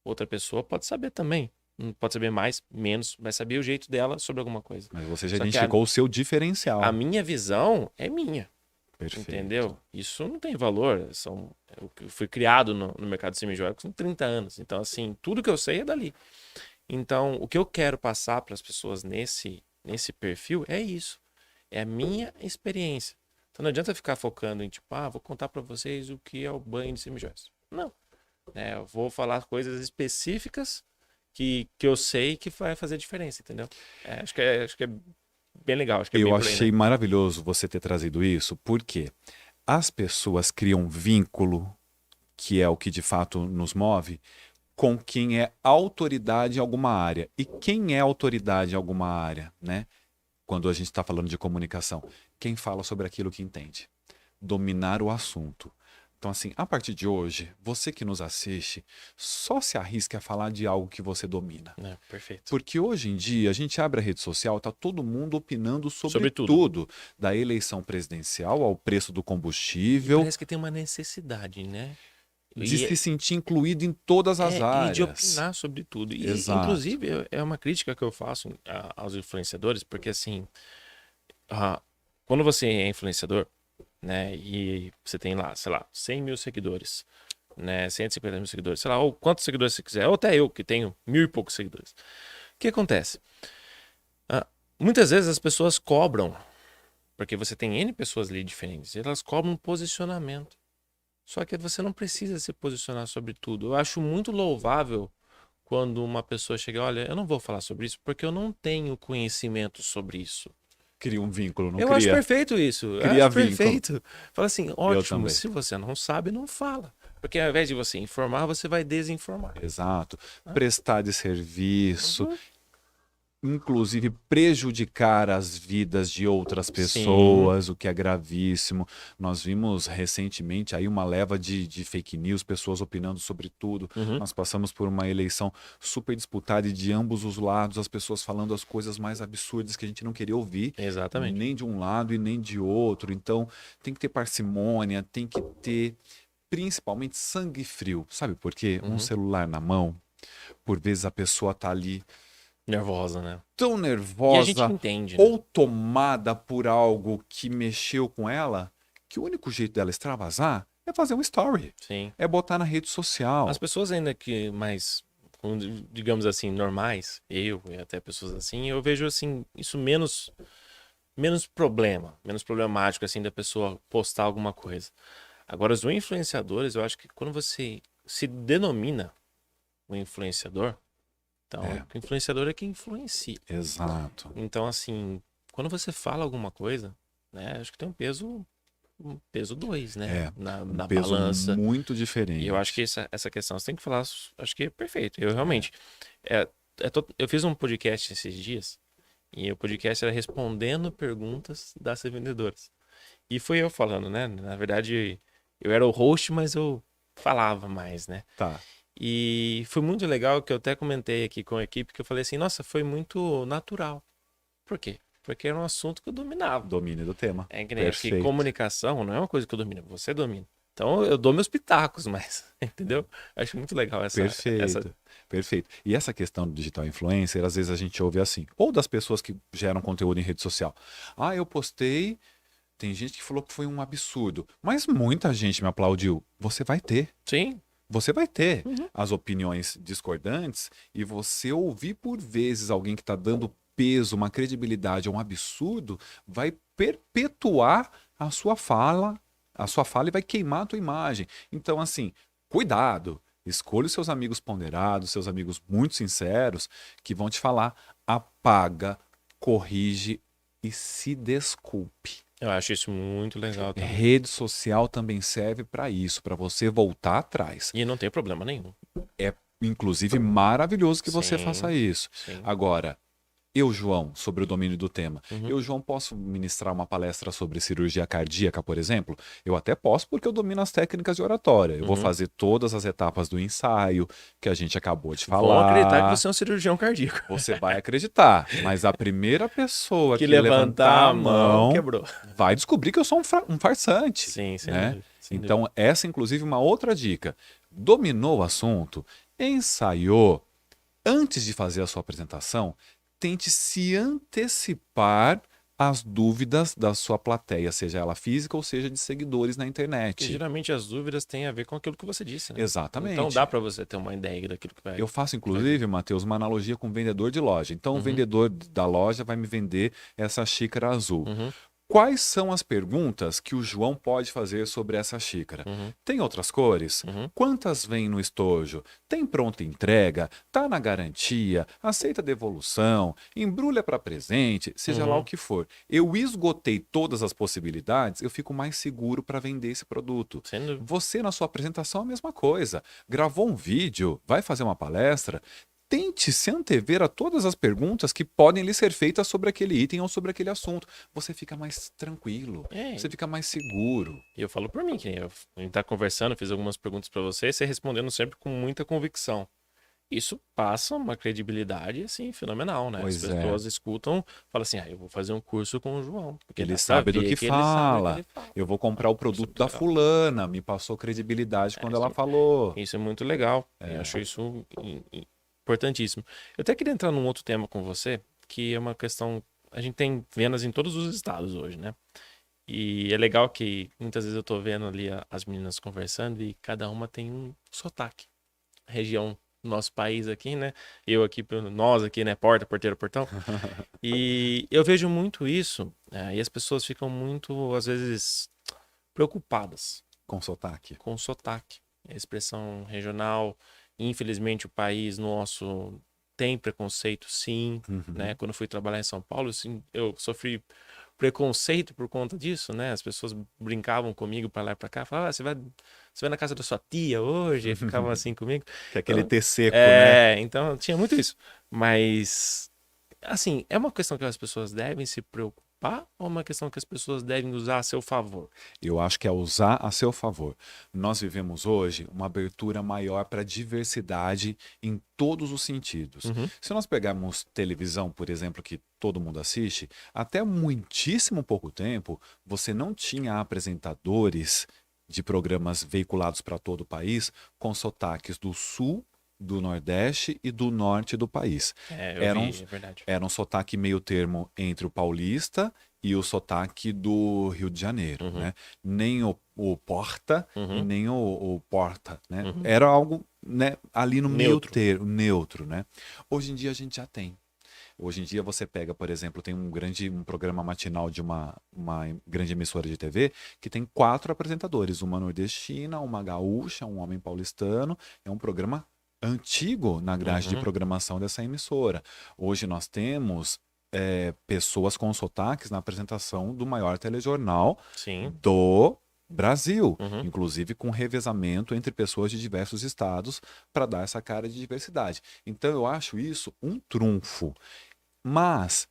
Speaker 1: Outra pessoa pode saber também. Pode saber mais, menos, vai saber o jeito dela sobre alguma coisa.
Speaker 2: Mas você já
Speaker 1: Só que
Speaker 2: identificou o seu
Speaker 1: a
Speaker 2: diferencial.
Speaker 1: minha visão é minha.
Speaker 2: Perfeito.
Speaker 1: Entendeu? Isso não tem valor. Eu fui criado no mercado de semijoia com 30 anos. Então, assim, tudo que eu sei é dali. Então, o que eu quero passar para as pessoas nesse perfil é isso. É a minha experiência. Então não adianta ficar focando em tipo, vou contar para vocês o que é o banho de semijoias. Não. Eu vou falar coisas específicas que eu sei que vai fazer diferença, entendeu? Acho que é bem legal, acho que é
Speaker 2: Eu
Speaker 1: bem por aí,
Speaker 2: achei
Speaker 1: né?
Speaker 2: maravilhoso você ter trazido isso, porque as pessoas criam vínculo, que é o que de fato nos move, com quem é autoridade em alguma área. E quem é autoridade em alguma área, né? Quando a gente está falando de comunicação, quem fala sobre aquilo que entende, dominar o assunto. Então, assim, a partir de hoje, você que nos assiste, só se arrisque a falar de algo que você domina.
Speaker 1: Perfeito.
Speaker 2: Porque hoje em dia, a gente abre a rede social, tá todo mundo opinando sobre
Speaker 1: Sobre tudo.
Speaker 2: tudo, da eleição presidencial ao preço do
Speaker 1: E
Speaker 2: combustível,
Speaker 1: parece que tem uma necessidade, né?
Speaker 2: de
Speaker 1: E,
Speaker 2: se sentir incluído em todas as
Speaker 1: e de
Speaker 2: áreas.
Speaker 1: opinar sobre tudo. E,
Speaker 2: Exato.
Speaker 1: inclusive, é uma crítica que eu faço aos influenciadores, porque assim, ah, quando você é influenciador, né, e você tem lá, sei lá, 100 mil seguidores, né, 150 mil seguidores, sei lá, ou quantos seguidores você quiser, ou até eu que tenho 1.000 e poucos seguidores. O que acontece? Muitas vezes as pessoas cobram, porque você tem N pessoas ali diferentes, elas cobram um posicionamento. Só que você não precisa se posicionar sobre tudo. Eu acho muito louvável quando uma pessoa chega, olha, eu não vou falar sobre isso porque eu não tenho conhecimento sobre isso.
Speaker 2: Cria um vínculo, não
Speaker 1: Eu acho
Speaker 2: cria?
Speaker 1: perfeito isso. Eu
Speaker 2: Cria
Speaker 1: acho
Speaker 2: vínculo.
Speaker 1: perfeito. Fala assim,
Speaker 2: Eu
Speaker 1: ótimo,
Speaker 2: também.
Speaker 1: se você não sabe, não fala. Porque ao invés de você informar, você vai desinformar.
Speaker 2: Exato.
Speaker 1: Né?
Speaker 2: Prestar de serviço,
Speaker 1: Uhum.
Speaker 2: inclusive prejudicar as vidas de outras
Speaker 1: Sim.
Speaker 2: pessoas, o que é gravíssimo. Nós vimos recentemente aí uma leva de fake news, pessoas opinando sobre tudo.
Speaker 1: Uhum.
Speaker 2: Nós passamos por uma eleição super disputada e de ambos os lados, as pessoas falando as coisas mais absurdas que a gente não queria ouvir,
Speaker 1: Exatamente.
Speaker 2: nem de um lado e nem de outro. Então, tem que ter parcimônia, tem que ter principalmente sangue frio. Sabe por quê? Um
Speaker 1: Uhum.
Speaker 2: celular na mão, por vezes a pessoa tá ali
Speaker 1: Nervosa, né?
Speaker 2: tão
Speaker 1: E a gente
Speaker 2: nervosa
Speaker 1: entende, né?
Speaker 2: ou tomada por algo que mexeu com ela que o único jeito dela extravasar é fazer um story,
Speaker 1: Sim.
Speaker 2: é botar na rede social.
Speaker 1: As pessoas ainda que mais, digamos assim, normais, eu e até pessoas assim, eu vejo assim, isso menos problemático assim da pessoa postar alguma coisa. Agora, os influenciadores, eu acho que quando você se denomina um influenciador, então, o influenciador é quem influencia.
Speaker 2: Exato.
Speaker 1: Então, assim, quando você fala alguma coisa, né, acho que tem um peso 2, né, na
Speaker 2: Peso
Speaker 1: balança.
Speaker 2: muito
Speaker 1: E
Speaker 2: diferente.
Speaker 1: eu acho que essa questão você tem que falar, acho que é perfeito. Eu realmente, eu fiz um podcast esses dias, e o podcast era respondendo perguntas das revendedoras. E foi eu falando, né? Na verdade, eu era o host, mas eu falava mais, né?
Speaker 2: Tá.
Speaker 1: E foi muito legal que eu até comentei aqui com a equipe, que eu falei assim, nossa, foi muito natural. Por quê? Porque era um assunto que eu dominava.
Speaker 2: Domínio do tema.
Speaker 1: É que nem acho que
Speaker 2: Perfeito.
Speaker 1: comunicação não é uma coisa que eu domino, você domina. Então eu dou meus pitacos, mas, entendeu? Acho muito legal
Speaker 2: Perfeito. Perfeito. E essa questão do digital influencer, às vezes a gente ouve assim, ou das pessoas que geram conteúdo em rede social. Ah, eu postei, tem gente que falou que foi um absurdo, mas muita gente me aplaudiu. Você vai ter.
Speaker 1: Sim.
Speaker 2: Você vai ter
Speaker 1: Uhum.
Speaker 2: as opiniões discordantes e você ouvir por vezes alguém que está dando peso, uma credibilidade a um absurdo, vai perpetuar a sua fala e vai queimar a tua imagem. Então, assim, cuidado. Escolha os seus amigos ponderados, seus amigos muito sinceros, que vão te falar, apaga, corrige e se desculpe.
Speaker 1: Eu acho isso muito legal também.
Speaker 2: Rede social também serve para isso, para você voltar atrás.
Speaker 1: E não tem problema nenhum.
Speaker 2: É, inclusive, maravilhoso que você
Speaker 1: Sim,
Speaker 2: faça isso.
Speaker 1: sim.
Speaker 2: Agora, eu, João, sobre o domínio do tema.
Speaker 1: Uhum.
Speaker 2: Eu, João, posso ministrar uma palestra sobre cirurgia cardíaca, por exemplo? Eu até posso porque eu domino as técnicas de oratória. Eu vou fazer todas as etapas do ensaio que a gente acabou de falar.
Speaker 1: Vão acreditar que você é um cirurgião cardíaco.
Speaker 2: Você vai acreditar, mas a primeira pessoa
Speaker 1: Que
Speaker 2: que
Speaker 1: levantar a mão quebrou.
Speaker 2: vai descobrir que eu sou um farsante.
Speaker 1: Sim, sem
Speaker 2: né?
Speaker 1: dúvida, sem
Speaker 2: Então,
Speaker 1: dúvida.
Speaker 2: essa, inclusive, uma outra dica. Dominou o assunto, ensaiou, antes de fazer a sua apresentação, tente se antecipar às dúvidas da sua plateia, seja ela física ou seja de seguidores na internet.
Speaker 1: Porque geralmente as dúvidas têm a ver com aquilo que você disse, né?
Speaker 2: Exatamente.
Speaker 1: Então dá para você ter uma ideia daquilo que vai...
Speaker 2: Eu faço, inclusive, Matheus, uma analogia com o vendedor de loja. Então, o vendedor da loja vai me vender essa xícara azul. Quais são as perguntas que o João pode fazer sobre essa xícara? Tem outras cores? Quantas vêm no estojo? Tem pronta entrega? Tá na garantia? Aceita devolução? Embrulha para presente? Seja lá o que for. Eu esgotei todas as possibilidades, eu fico mais seguro para vender esse produto.
Speaker 1: Sem dúvida.
Speaker 2: Você, na sua apresentação, a mesma coisa. Gravou um vídeo, vai fazer uma palestra, tente se antever a todas as perguntas que podem lhe ser feitas sobre aquele item ou sobre aquele assunto. Você fica mais tranquilo, você fica mais seguro.
Speaker 1: E eu falo por mim, que a gente tá conversando, fiz algumas perguntas para você respondendo sempre com muita convicção. Isso passa uma credibilidade, assim, fenomenal, né?
Speaker 2: Pois
Speaker 1: As pessoas escutam, falam assim, eu vou fazer um curso com o João. Porque
Speaker 2: Ele
Speaker 1: dá pra
Speaker 2: sabe do
Speaker 1: ver
Speaker 2: que
Speaker 1: ele sabe
Speaker 2: fala.
Speaker 1: o que ele fala.
Speaker 2: Eu vou comprar o produto
Speaker 1: muito
Speaker 2: da
Speaker 1: legal.
Speaker 2: fulana, me passou credibilidade quando ela falou.
Speaker 1: Isso é muito legal. Eu acho isso importantíssimo. Eu até queria entrar num outro tema com você, que é uma questão... A gente tem vendas em todos os estados hoje, né? E é legal que muitas vezes eu tô vendo ali as meninas conversando e cada uma tem um sotaque. Região do nosso país aqui, né? Eu aqui, nós aqui, né? Porta, porteiro, portão. E eu vejo muito isso, e as pessoas ficam muito, às vezes, preocupadas
Speaker 2: Com sotaque.
Speaker 1: com o sotaque. A expressão regional, infelizmente o país nosso tem preconceito, sim, né? Quando eu fui trabalhar em São Paulo, assim, eu sofri preconceito por conta disso, né? As pessoas brincavam comigo para lá e para cá, falavam, você vai na casa da sua tia hoje? E ficavam assim comigo.
Speaker 2: Que é aquele
Speaker 1: Então,
Speaker 2: T seco, né?
Speaker 1: então tinha muito isso. Mas, assim, é uma questão que as pessoas devem se preocupar ou é uma questão que as pessoas devem usar a seu favor?
Speaker 2: Eu acho que é usar a seu favor. Nós vivemos hoje uma abertura maior para diversidade em todos os sentidos. Se nós pegarmos televisão, por exemplo, que todo mundo assiste, até muitíssimo pouco tempo, você não tinha apresentadores de programas veiculados para todo o país com sotaques do sul, do Nordeste e do Norte do país.
Speaker 1: É, eu
Speaker 2: Era um,
Speaker 1: vi, é verdade.
Speaker 2: era um sotaque meio termo entre o paulista e o sotaque do Rio de Janeiro,
Speaker 1: Uhum,
Speaker 2: né? Nem o porta e
Speaker 1: uhum,
Speaker 2: nem o porta, né?
Speaker 1: uhum.
Speaker 2: Era algo, né, ali no meio
Speaker 1: Neutro.
Speaker 2: termo, neutro, né? Hoje em dia a gente já tem. Hoje em dia você pega, por exemplo, tem um programa matinal de uma grande emissora de TV que tem 4 apresentadores, uma nordestina, uma gaúcha, um homem paulistano. É um programa antigo na grade de
Speaker 1: Uhum,
Speaker 2: programação dessa emissora. Hoje nós temos pessoas com sotaques na apresentação do maior telejornal
Speaker 1: sim.
Speaker 2: do Brasil,
Speaker 1: Uhum.
Speaker 2: inclusive com revezamento entre pessoas de diversos estados para dar essa cara de diversidade. Então eu acho isso um trunfo. Mas,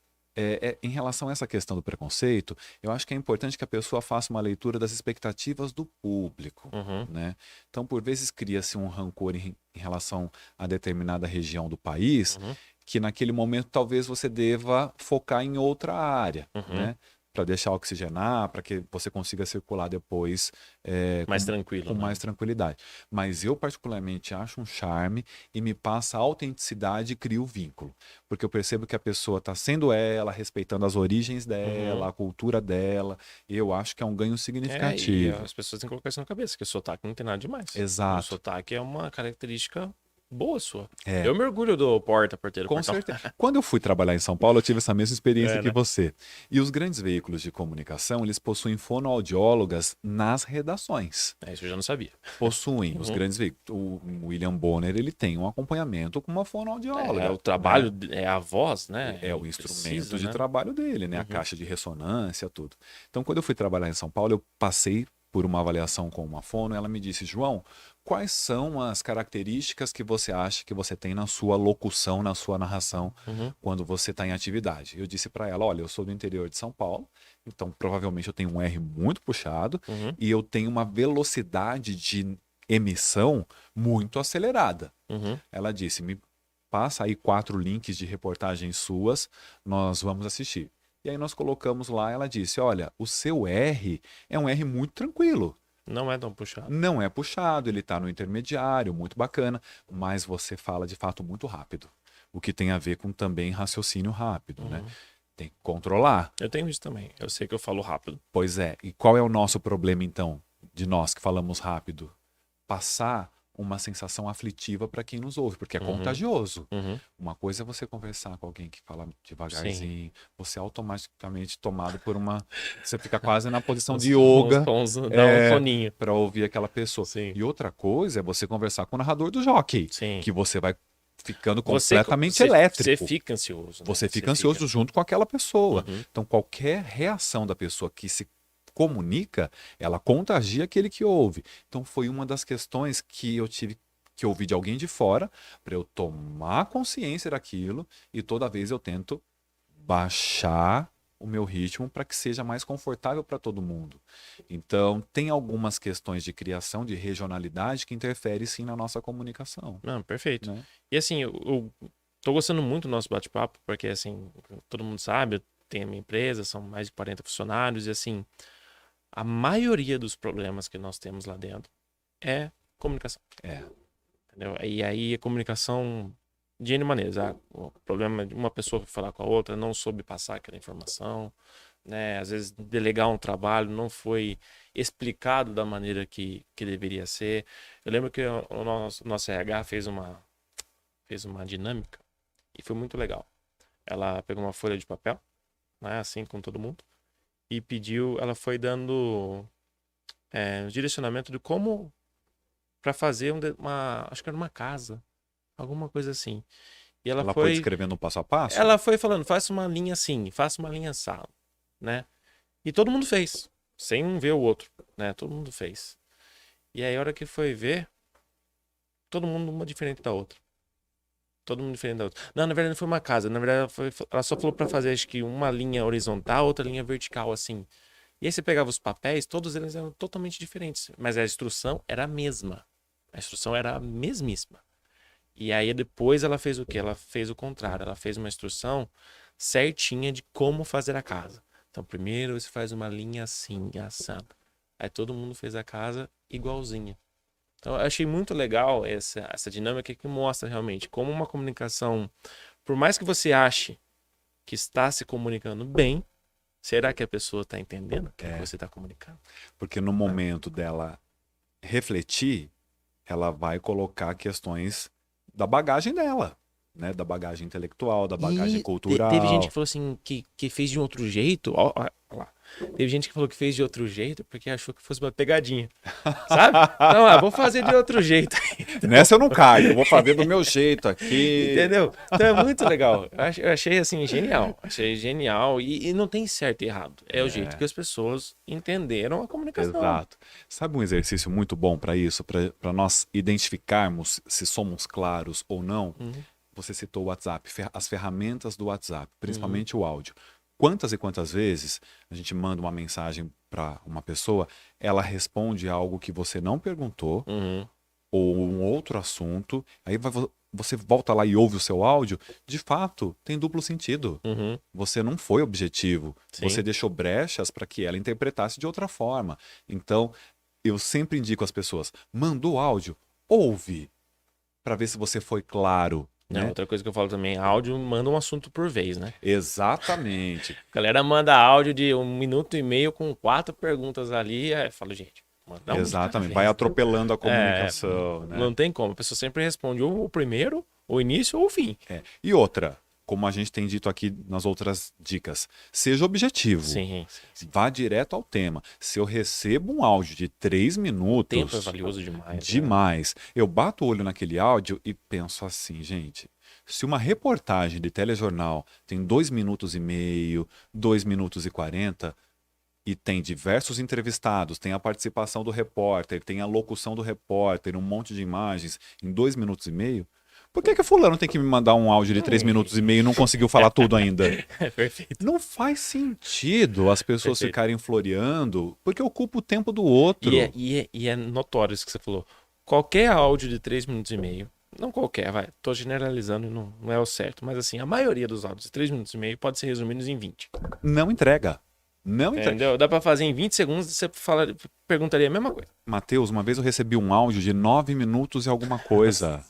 Speaker 2: em relação a essa questão do preconceito, eu acho que é importante que a pessoa faça uma leitura das expectativas do público,
Speaker 1: Uhum,
Speaker 2: né? Então, por vezes, cria-se um rancor em relação a determinada região do país,
Speaker 1: uhum,
Speaker 2: que naquele momento talvez você deva focar em outra área,
Speaker 1: uhum.
Speaker 2: né? Para deixar oxigenar, para que você consiga circular depois
Speaker 1: Mais tranquilo,
Speaker 2: com
Speaker 1: né?
Speaker 2: mais tranquilidade. Mas eu, particularmente, acho um charme e me passa a autenticidade e cria o vínculo. Porque eu percebo que a pessoa está sendo ela, respeitando as origens
Speaker 1: Uhum.
Speaker 2: dela, a cultura dela. E eu acho que é um ganho
Speaker 1: É, e
Speaker 2: significativo.
Speaker 1: as pessoas têm que colocar isso na cabeça, que o sotaque não tem nada demais. O
Speaker 2: Exato.
Speaker 1: sotaque é uma característica boa sua.
Speaker 2: É.
Speaker 1: Eu me orgulho do porta, porteiro,
Speaker 2: Com
Speaker 1: portão.
Speaker 2: certeza. Quando eu fui trabalhar em São Paulo, eu tive essa mesma experiência
Speaker 1: É,
Speaker 2: que
Speaker 1: né?
Speaker 2: você. E os grandes veículos de comunicação, eles possuem fonoaudiólogas nas redações.
Speaker 1: É, isso eu já não sabia.
Speaker 2: Possuem os
Speaker 1: Uhum.
Speaker 2: grandes veículos. O William Bonner, ele tem um acompanhamento com uma
Speaker 1: É, o
Speaker 2: fonoaudióloga,
Speaker 1: trabalho,
Speaker 2: né?
Speaker 1: é a voz, né?
Speaker 2: É o
Speaker 1: Ele
Speaker 2: instrumento
Speaker 1: precisa,
Speaker 2: de
Speaker 1: né?
Speaker 2: trabalho dele, né? A
Speaker 1: Uhum.
Speaker 2: caixa de ressonância, tudo. Então, quando eu fui trabalhar em São Paulo, eu passei por uma avaliação com uma fono, e ela me disse, João, quais são as características que você acha que você tem na sua locução, na sua narração,
Speaker 1: Uhum.
Speaker 2: quando você está em atividade? Eu disse para ela, olha, eu sou do interior de São Paulo, então provavelmente eu tenho um R muito puxado
Speaker 1: Uhum.
Speaker 2: e eu tenho uma velocidade de emissão muito acelerada.
Speaker 1: Uhum.
Speaker 2: Ela disse, me passa aí 4 links de reportagens suas, nós vamos assistir. E aí nós colocamos lá, ela disse, olha, o seu R é um R muito tranquilo.
Speaker 1: Não é tão puxado.
Speaker 2: Não é puxado, ele está no intermediário, muito bacana, mas você fala de fato muito rápido. O que tem a ver com também raciocínio rápido, né?
Speaker 1: Uhum.
Speaker 2: Tem que controlar.
Speaker 1: Eu tenho isso também. Eu sei que eu falo rápido.
Speaker 2: Pois é. E qual é o nosso problema então, de nós que falamos rápido? Passar uma sensação aflitiva para quem nos ouve, porque é
Speaker 1: Uhum.
Speaker 2: contagioso.
Speaker 1: Uhum.
Speaker 2: Uma coisa é você conversar com alguém que fala
Speaker 1: Sim.
Speaker 2: devagarzinho, você é automaticamente tomado por uma. Você fica quase na posição
Speaker 1: Os,
Speaker 2: de
Speaker 1: os
Speaker 2: yoga
Speaker 1: tons dá um soninho.
Speaker 2: para ouvir aquela pessoa.
Speaker 1: Sim.
Speaker 2: E outra coisa é você conversar com o narrador do jockey,
Speaker 1: Sim.
Speaker 2: que você vai ficando
Speaker 1: Você,
Speaker 2: completamente
Speaker 1: você
Speaker 2: elétrico.
Speaker 1: fica ansioso, né?
Speaker 2: Você fica ansioso junto com aquela pessoa.
Speaker 1: Uhum.
Speaker 2: Então, qualquer reação da pessoa que se comunica, ela contagia aquele que ouve. Então, foi uma das questões que eu tive que ouvir de alguém de fora para eu tomar consciência daquilo e toda vez eu tento baixar o meu ritmo para que seja mais confortável para todo mundo. Então, tem algumas questões de criação, de regionalidade que interferem sim na nossa comunicação,
Speaker 1: Não, perfeito.
Speaker 2: né?
Speaker 1: E assim, eu tô gostando muito do nosso bate-papo, porque assim, todo mundo sabe, eu tenho a minha empresa, são mais de 40 funcionários, e assim, a maioria dos problemas que nós temos lá dentro é comunicação,
Speaker 2: É,
Speaker 1: entendeu? E aí a comunicação de N maneiras. O problema de uma pessoa falar com a outra, não soube passar aquela informação, né? Às vezes delegar um trabalho não foi explicado da maneira que deveria ser. Eu lembro que o nosso RH fez uma dinâmica e foi muito legal. Ela pegou uma folha de papel, né, assim com todo mundo, e pediu, ela foi dando direcionamento de como para fazer acho que era uma casa, alguma coisa assim. E ela
Speaker 2: ela foi
Speaker 1: foi,
Speaker 2: descrevendo um passo a passo?
Speaker 1: ela foi falando, faça uma linha assim, faça uma linha assado, né? E todo mundo fez, sem um ver o outro, né? Todo mundo fez. E aí a hora que foi ver, todo mundo uma diferente da outra. Todo mundo diferente da outra. Não, na verdade não foi uma casa. Na verdade, ela só falou pra fazer, acho que uma linha horizontal, outra linha vertical, assim. E aí você pegava os papéis, todos eles eram totalmente diferentes. Mas a instrução era a mesma. A instrução era a mesmíssima. E aí depois ela fez o quê? Ela fez o contrário. Ela fez uma instrução certinha de como fazer a casa. Então, primeiro você faz uma linha assim, assado. Aí todo mundo fez a casa igualzinha. Então, eu achei muito legal essa dinâmica que mostra realmente como uma comunicação, por mais que você ache que está se comunicando bem, será que a pessoa está entendendo o que você está comunicando?
Speaker 2: Porque no momento dela refletir, ela vai colocar questões da bagagem dela, né? Da bagagem intelectual, da bagagem cultural.
Speaker 1: Teve gente que falou assim, que fez de um outro jeito, ó lá. Teve gente que falou que fez de outro jeito porque achou que fosse uma pegadinha, sabe? Não, vou fazer de outro jeito.
Speaker 2: Então... Nessa eu não caio, eu vou fazer do meu jeito aqui.
Speaker 1: Entendeu? Então é muito legal. Eu achei assim, genial. Achei genial e não tem certo e errado. É o jeito que as pessoas entenderam a comunicação.
Speaker 2: Exato. Sabe um exercício muito bom para isso, para nós identificarmos se somos claros ou não? Você citou o WhatsApp, as ferramentas do WhatsApp, principalmente o áudio. Quantas e quantas vezes a gente manda uma mensagem para uma pessoa, ela responde algo que você não perguntou, ou um outro assunto, aí você volta lá e ouve o seu áudio, de fato, tem duplo sentido. Você não foi objetivo, você deixou brechas para que ela interpretasse de outra forma. Então, eu sempre indico às pessoas, mandou áudio, ouve, para ver se você foi claro. Né?
Speaker 1: Outra coisa que eu falo também, áudio manda um assunto por vez, né?
Speaker 2: Exatamente.
Speaker 1: A galera manda áudio de 1 minuto e meio com 4 perguntas ali, aí eu falo, gente, manda
Speaker 2: exatamente, vai atropelando a comunicação. Né?
Speaker 1: Não tem como, a pessoa sempre responde ou o primeiro, o início ou o fim.
Speaker 2: E outra, como a gente tem dito aqui nas outras dicas, seja objetivo.
Speaker 1: Sim.
Speaker 2: Vá direto ao tema. Se eu recebo um áudio de 3 minutos...
Speaker 1: O tempo é valioso demais.
Speaker 2: Demais. Né? Eu bato o olho naquele áudio e penso assim, gente, se uma reportagem de telejornal tem 2 minutos e meio, 2 minutos e 40, e tem diversos entrevistados, tem a participação do repórter, tem a locução do repórter, um monte de imagens em 2 minutos e meio, por que o fulano tem que me mandar um áudio de 3 minutos e meio e não conseguiu falar tudo ainda?
Speaker 1: Perfeito.
Speaker 2: Não faz sentido as pessoas ficarem floreando, porque ocupa o tempo do outro.
Speaker 1: E é notório isso que você falou. Qualquer áudio de 3 minutos e meio, não qualquer, tô generalizando, não é o certo, mas assim, a maioria dos áudios de 3 minutos e meio pode ser resumidos em 20.
Speaker 2: Não entrega. Não entrega.
Speaker 1: Entendeu? Dá pra fazer em 20 segundos e você perguntaria a mesma coisa.
Speaker 2: Matheus, uma vez eu recebi um áudio de 9 minutos e alguma coisa.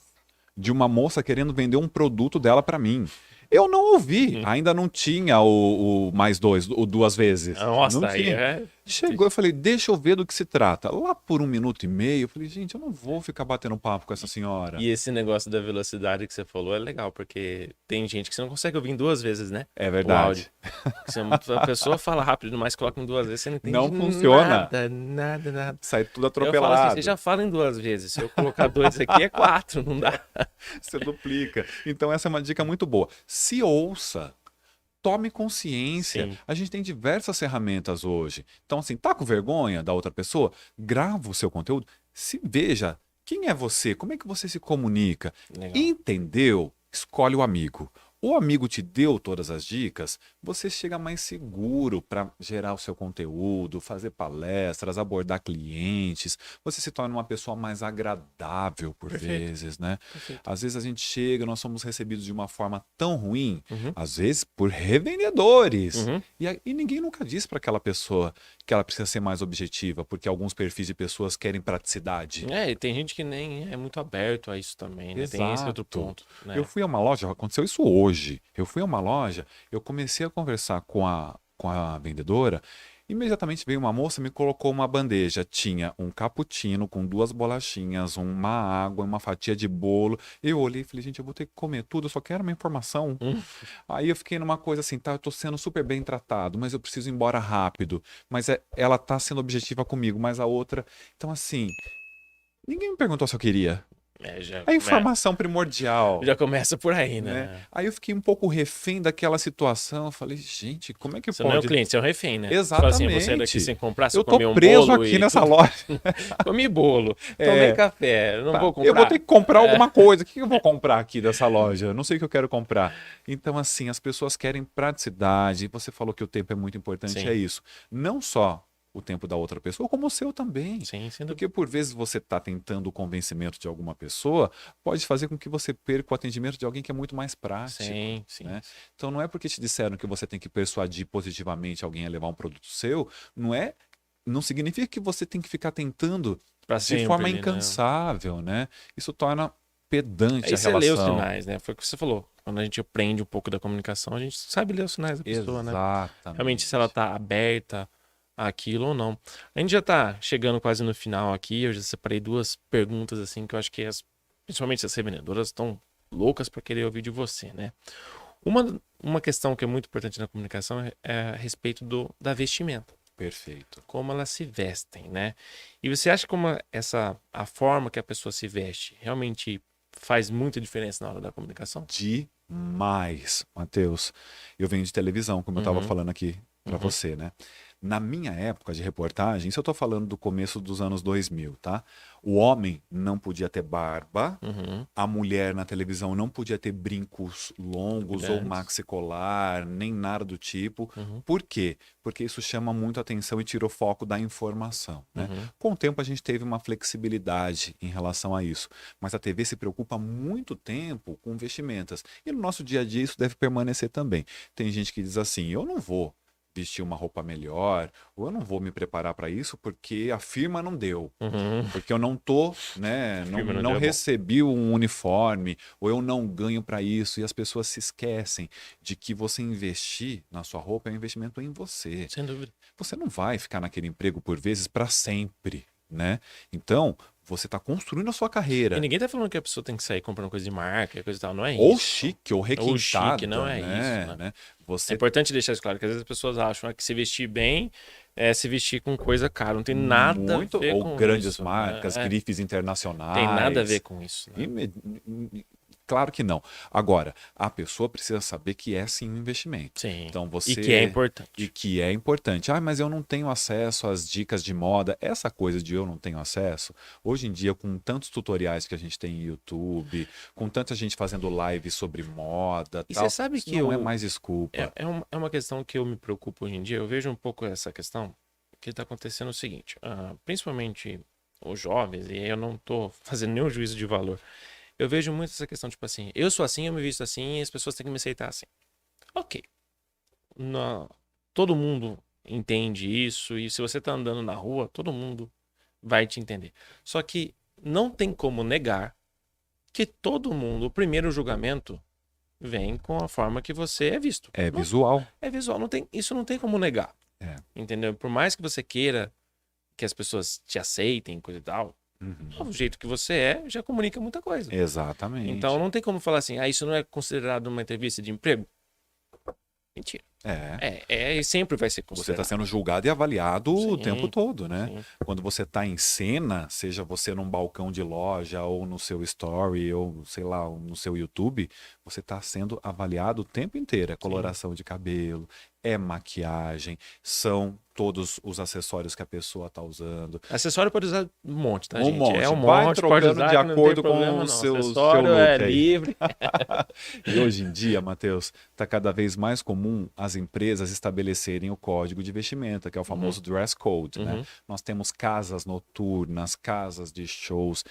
Speaker 2: De uma moça querendo vender um produto dela para mim. Eu não ouvi, ainda não tinha o mais 2, o 2 vezes.
Speaker 1: Nossa,
Speaker 2: não
Speaker 1: aí
Speaker 2: tinha. Chegou, eu falei, deixa eu ver do que se trata. Lá por 1 minuto e meio, eu falei, gente, eu não vou ficar batendo papo com essa senhora.
Speaker 1: E esse negócio da velocidade que você falou é legal, porque tem gente que você não consegue ouvir em 2 vezes, né?
Speaker 2: É verdade.
Speaker 1: A pessoa fala rápido demais, coloca em 2 vezes, você não entende
Speaker 2: não funciona.
Speaker 1: Nada.
Speaker 2: Sai tudo
Speaker 1: Eu
Speaker 2: atropelado.
Speaker 1: falo assim, você já fala em 2 vezes, se eu colocar 2 aqui é 4, não dá.
Speaker 2: Você duplica. Então essa é uma dica muito boa. Se ouça. Tome consciência.
Speaker 1: Sim.
Speaker 2: A gente tem diversas ferramentas hoje. Então, assim, tá com vergonha da outra pessoa? Grava o seu conteúdo. Se veja quem é você, como é que você se comunica.
Speaker 1: Legal.
Speaker 2: Entendeu? Escolhe o amigo. O amigo te deu todas as dicas, você chega mais seguro para gerar o seu conteúdo, fazer palestras, abordar clientes. Você se torna uma pessoa mais agradável por vezes, né?
Speaker 1: Perfeito.
Speaker 2: Às vezes a gente chega, nós somos recebidos de uma forma tão ruim, às vezes por revendedores. E ninguém nunca diz para aquela pessoa que ela precisa ser mais objetiva, porque alguns perfis de pessoas querem praticidade.
Speaker 1: E tem gente que nem é muito aberto a isso também, né? Tem esse outro ponto. Né?
Speaker 2: Eu fui a uma loja, aconteceu isso hoje. Eu fui a uma loja, eu comecei a conversar com a vendedora, imediatamente veio uma moça e me colocou uma bandeja. Tinha um cappuccino com 2 bolachinhas, uma água, uma fatia de bolo. Eu olhei e falei, gente, eu vou ter que comer tudo, eu só quero uma informação. Aí eu fiquei numa coisa assim, tá, eu tô sendo super bem tratado, mas eu preciso ir embora rápido. Mas ela tá sendo objetiva comigo, mas a outra... Então assim, ninguém me perguntou se eu queria. A informação primordial.
Speaker 1: Já começa por aí, né?
Speaker 2: Aí eu fiquei um pouco refém daquela situação. Eu falei, gente, como é que
Speaker 1: você
Speaker 2: pode...
Speaker 1: Você não é o cliente, você é o refém, né?
Speaker 2: Exatamente.
Speaker 1: Você fala assim, você daqui sem comprar, você
Speaker 2: eu tô preso aqui nessa loja.
Speaker 1: Comi bolo, tomei café, não vou comprar.
Speaker 2: Eu vou ter que comprar alguma coisa. O que eu vou comprar aqui dessa loja? Eu não sei o que eu quero comprar. Então, assim, as pessoas querem praticidade. Você falou que o tempo é muito importante,
Speaker 1: Sim.
Speaker 2: É isso. Não só o tempo da outra pessoa, como o seu também.
Speaker 1: Sim,
Speaker 2: porque por vezes você está tentando o convencimento de alguma pessoa, pode fazer com que você perca o atendimento de alguém que é muito mais prático.
Speaker 1: Sim.
Speaker 2: Né? Então não é porque te disseram que você tem que persuadir positivamente alguém a levar um produto seu, não é não significa que você tem que ficar tentando
Speaker 1: Pra
Speaker 2: de
Speaker 1: sempre
Speaker 2: forma
Speaker 1: ali, né?
Speaker 2: incansável, né? Isso torna pedante
Speaker 1: Aí
Speaker 2: a
Speaker 1: você lê os
Speaker 2: relação.
Speaker 1: sinais, né? Foi o que você falou. Quando a gente aprende um pouco da comunicação, a gente sabe ler os sinais da pessoa, né? Realmente, se ela
Speaker 2: Exatamente.
Speaker 1: tá aberta àquilo ou não. A gente já tá chegando quase no final aqui. Eu já separei duas perguntas, assim, que eu acho que principalmente as revendedoras estão loucas para querer ouvir de você, né? Uma questão que é muito importante na comunicação é a respeito da vestimenta.
Speaker 2: Perfeito.
Speaker 1: Como elas se vestem, né? E você acha como a forma que a pessoa se veste realmente faz muita diferença na hora da comunicação?
Speaker 2: Demais, Matheus. Eu venho de televisão, como eu estava
Speaker 1: Uhum,
Speaker 2: falando aqui para
Speaker 1: uhum,
Speaker 2: você, né? Na minha época de reportagem, isso eu estou falando do começo dos anos 2000, tá? O homem não podia ter barba,
Speaker 1: uhum.
Speaker 2: a mulher na televisão não podia ter brincos longos ou
Speaker 1: Grandes.
Speaker 2: maxicolar, nem nada do tipo.
Speaker 1: Uhum,
Speaker 2: Por quê? Porque isso chama muito atenção e tira o foco da informação, né?
Speaker 1: uhum.
Speaker 2: Com o tempo a gente teve uma flexibilidade em relação a isso, mas a TV se preocupa muito tempo com vestimentas. E no nosso dia a dia isso deve permanecer também. Tem gente que diz assim: eu não vou vestir uma roupa melhor, ou eu não vou me preparar para isso porque a firma não deu.
Speaker 1: Uhum.
Speaker 2: Porque eu não tô, né, não,
Speaker 1: Firma não
Speaker 2: não
Speaker 1: deu é bom.
Speaker 2: recebi um uniforme, ou eu não ganho para isso, e as pessoas se esquecem de que você investir na sua roupa é um investimento em você.
Speaker 1: Sem dúvida.
Speaker 2: Você não vai ficar naquele emprego por vezes para sempre, né? Então, você está construindo a sua
Speaker 1: E
Speaker 2: carreira.
Speaker 1: ninguém tá falando que a pessoa tem que sair comprando coisa de marca, coisa e tal. Não é
Speaker 2: Ou
Speaker 1: isso.
Speaker 2: chique, ou
Speaker 1: Ou chique, não
Speaker 2: requintada,
Speaker 1: é isso,
Speaker 2: né?
Speaker 1: né? É
Speaker 2: Você
Speaker 1: importante deixar isso claro, que às vezes as pessoas acham que se vestir bem é se vestir com coisa cara. Não tem nada a
Speaker 2: muito,
Speaker 1: ver
Speaker 2: ou
Speaker 1: com
Speaker 2: grandes
Speaker 1: isso,
Speaker 2: marcas,
Speaker 1: né?
Speaker 2: grifes
Speaker 1: Tem nada a ver
Speaker 2: internacionais.
Speaker 1: com isso, né?
Speaker 2: Ime- Claro que não. Agora, a pessoa precisa saber que é sim um investimento.
Speaker 1: Sim.
Speaker 2: Então
Speaker 1: E que é
Speaker 2: você. E
Speaker 1: importante.
Speaker 2: que é importante. Ah, mas eu não tenho acesso às dicas de moda. Essa coisa de eu não tenho acesso, hoje em dia, com tantos tutoriais que a gente tem no YouTube, com tanta gente fazendo live sobre moda,
Speaker 1: E você
Speaker 2: tal,
Speaker 1: sabe
Speaker 2: isso
Speaker 1: que
Speaker 2: não é mais desculpa.
Speaker 1: é uma questão que eu me preocupo hoje em dia. Eu vejo um pouco essa questão que está acontecendo o seguinte, principalmente os jovens, e aí eu não estou fazendo nenhum juízo de valor. Eu vejo muito essa questão, tipo assim, eu sou assim, eu me visto assim, e as pessoas têm que me aceitar assim. Ok. Na- Todo mundo entende isso, e se você tá andando na rua, todo mundo vai te entender. Só que não tem como negar que todo mundo, o primeiro julgamento vem com a forma que você é visto.
Speaker 2: É
Speaker 1: Não,
Speaker 2: visual.
Speaker 1: é visual, isso não tem como negar.
Speaker 2: É.
Speaker 1: Entendeu? Por mais que você queira que as pessoas te aceitem, coisa e tal,
Speaker 2: Uhum.
Speaker 1: o jeito que você é já comunica muita coisa. Então
Speaker 2: Exatamente.
Speaker 1: não tem como falar assim, isso não é considerado uma entrevista de emprego? Mentira.
Speaker 2: É.
Speaker 1: E sempre vai ser
Speaker 2: Você está
Speaker 1: considerado.
Speaker 2: sendo julgado e avaliado o tempo
Speaker 1: Sim,
Speaker 2: todo, né?
Speaker 1: sim.
Speaker 2: Quando você está em cena, seja você num balcão de loja ou no seu story ou sei lá, no seu YouTube, você está sendo avaliado o tempo inteiro. É
Speaker 1: Sim.
Speaker 2: coloração de cabelo, é maquiagem, são todos os acessórios que a pessoa está usando.
Speaker 1: Acessório pode usar um monte, tá,
Speaker 2: Um
Speaker 1: gente? É
Speaker 2: monte.
Speaker 1: um
Speaker 2: Vai
Speaker 1: monte, pode
Speaker 2: trocando de
Speaker 1: usar que não tem
Speaker 2: acordo com
Speaker 1: problema,
Speaker 2: o
Speaker 1: não.
Speaker 2: seu
Speaker 1: Acessório é
Speaker 2: look aí.
Speaker 1: livre.
Speaker 2: E hoje em dia, Matheus, está cada vez mais comum as empresas estabelecerem o código de vestimenta, que é o
Speaker 1: Uhum,
Speaker 2: famoso dress code, né?
Speaker 1: uhum,
Speaker 2: Nós temos casas noturnas, casas de shows,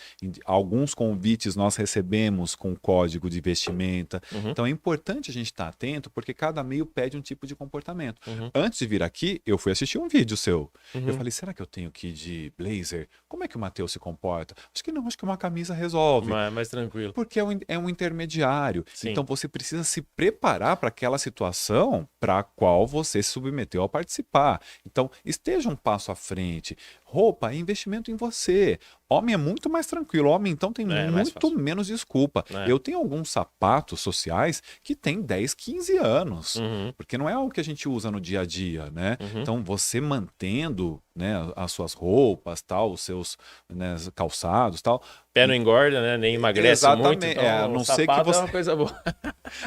Speaker 2: alguns convites nós recebemos com código de vestimenta.
Speaker 1: uhum,
Speaker 2: Então é importante a gente estar atento, porque cada meio pede um tipo de comportamento.
Speaker 1: uhum,
Speaker 2: Antes de vir aqui, eu fui assistir um vídeo seu. Eu
Speaker 1: uhum.
Speaker 2: falei, será que eu tenho que ir de blazer? Como é que o Matheus se comporta? Acho que não, acho que uma camisa resolve.
Speaker 1: Mais tranquilo.
Speaker 2: Porque é um intermediário.
Speaker 1: Sim.
Speaker 2: Então você precisa se preparar para aquela situação para a qual você se submeteu a participar. Então esteja um passo à frente. Roupa é investimento em você. Homem é muito mais tranquilo. Homem, então, tem
Speaker 1: É mais
Speaker 2: muito
Speaker 1: fácil.
Speaker 2: menos desculpa.
Speaker 1: É.
Speaker 2: Eu tenho alguns sapatos sociais que têm 10, 15 anos.
Speaker 1: Uhum,
Speaker 2: Porque não é algo que a gente usa no dia a dia, né?
Speaker 1: uhum.
Speaker 2: Então, você mantendo, né, as suas roupas, tal, os seus, né, calçados, tal,
Speaker 1: Pé não engorda, né? Nem emagrece muito,
Speaker 2: exatamente. É, a
Speaker 1: então o
Speaker 2: não ser que
Speaker 1: sapato é
Speaker 2: você
Speaker 1: uma coisa boa.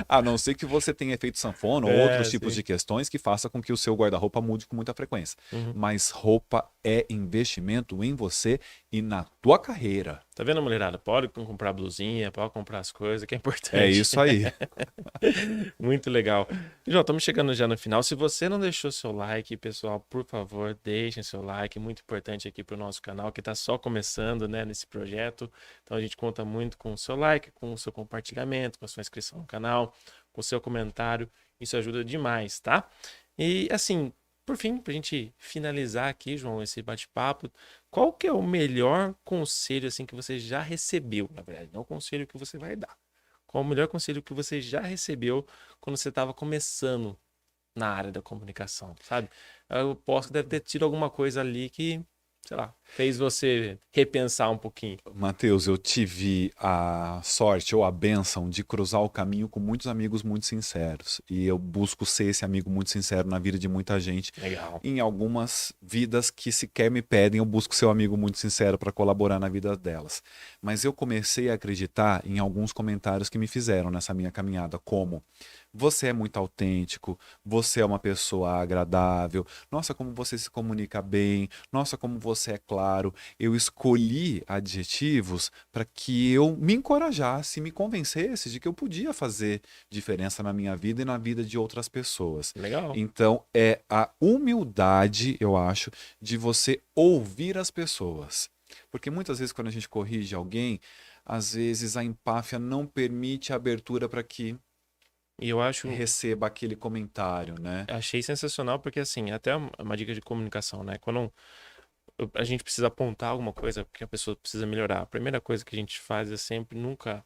Speaker 2: a não ser que você tenha efeito sanfona ou outros
Speaker 1: É,
Speaker 2: tipos
Speaker 1: sim.
Speaker 2: de questões que faça com que o seu guarda-roupa mude com muita frequência.
Speaker 1: Uhum.
Speaker 2: Mas roupa é investimento em você e na tua carreira.
Speaker 1: Tá vendo, mulherada? Pode comprar blusinha, pode comprar as coisas, que é
Speaker 2: É
Speaker 1: importante.
Speaker 2: isso aí.
Speaker 1: Muito legal. João, estamos chegando já no final. Se você não deixou seu like, pessoal, por favor, deixem seu like. Muito importante aqui para o nosso canal, que está só começando, né, nesse projeto. Então a gente conta muito com o seu like, com o seu compartilhamento, com a sua inscrição no canal, com o seu comentário. Isso ajuda demais, tá? E assim, por fim, pra gente finalizar aqui, João, esse bate-papo, qual que é o melhor conselho assim que você já recebeu, na verdade, não o conselho que você vai dar. Qual o melhor conselho que você já recebeu quando você estava começando na área da comunicação, sabe? Eu posso que deve ter tido alguma coisa ali que, sei lá, fez você repensar um pouquinho.
Speaker 2: Matheus, eu tive a sorte ou a bênção de cruzar o caminho com muitos amigos muito sinceros. E eu busco ser esse amigo muito sincero na vida de muita gente.
Speaker 1: Legal.
Speaker 2: Em algumas vidas que sequer me pedem, eu busco ser um amigo muito sincero para colaborar na vida delas. Mas eu comecei a acreditar em alguns comentários que me fizeram nessa minha caminhada, como: você é muito autêntico, você é uma pessoa agradável, nossa, como você se comunica bem, nossa, como você é claro. Eu escolhi adjetivos para que eu me encorajasse, me convencesse de que eu podia fazer diferença na minha vida e na vida de outras pessoas.
Speaker 1: Legal.
Speaker 2: Então, é a humildade, eu acho, de você ouvir as pessoas. Porque muitas vezes, quando a gente corrige alguém, às vezes a empáfia não permite a abertura para que
Speaker 1: E eu acho,
Speaker 2: receba aquele comentário, né?
Speaker 1: achei sensacional porque assim, até uma dica de comunicação, né? Quando a gente precisa apontar alguma coisa que a pessoa precisa melhorar, a primeira coisa que a gente faz é sempre nunca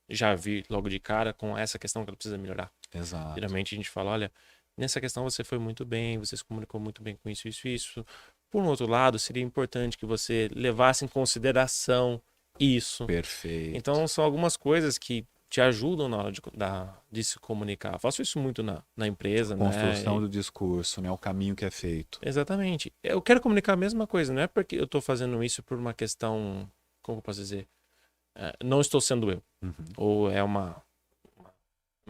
Speaker 1: já vir logo de cara com essa questão que ela precisa melhorar.
Speaker 2: Exato.
Speaker 1: Geralmente a gente fala, olha, nessa questão você foi muito bem, você se comunicou muito bem com isso, isso, isso. Por um outro lado, seria importante que você levasse em consideração isso.
Speaker 2: Perfeito.
Speaker 1: Então, são algumas coisas que te ajudam na hora de se comunicar. Eu faço isso muito na empresa,
Speaker 2: Construção
Speaker 1: né?
Speaker 2: do discurso, né? O caminho que é feito.
Speaker 1: Exatamente. Eu quero comunicar a mesma coisa, não é porque eu estou fazendo isso por uma questão, como eu posso dizer, não estou sendo eu,
Speaker 2: Uhum.
Speaker 1: ou é uma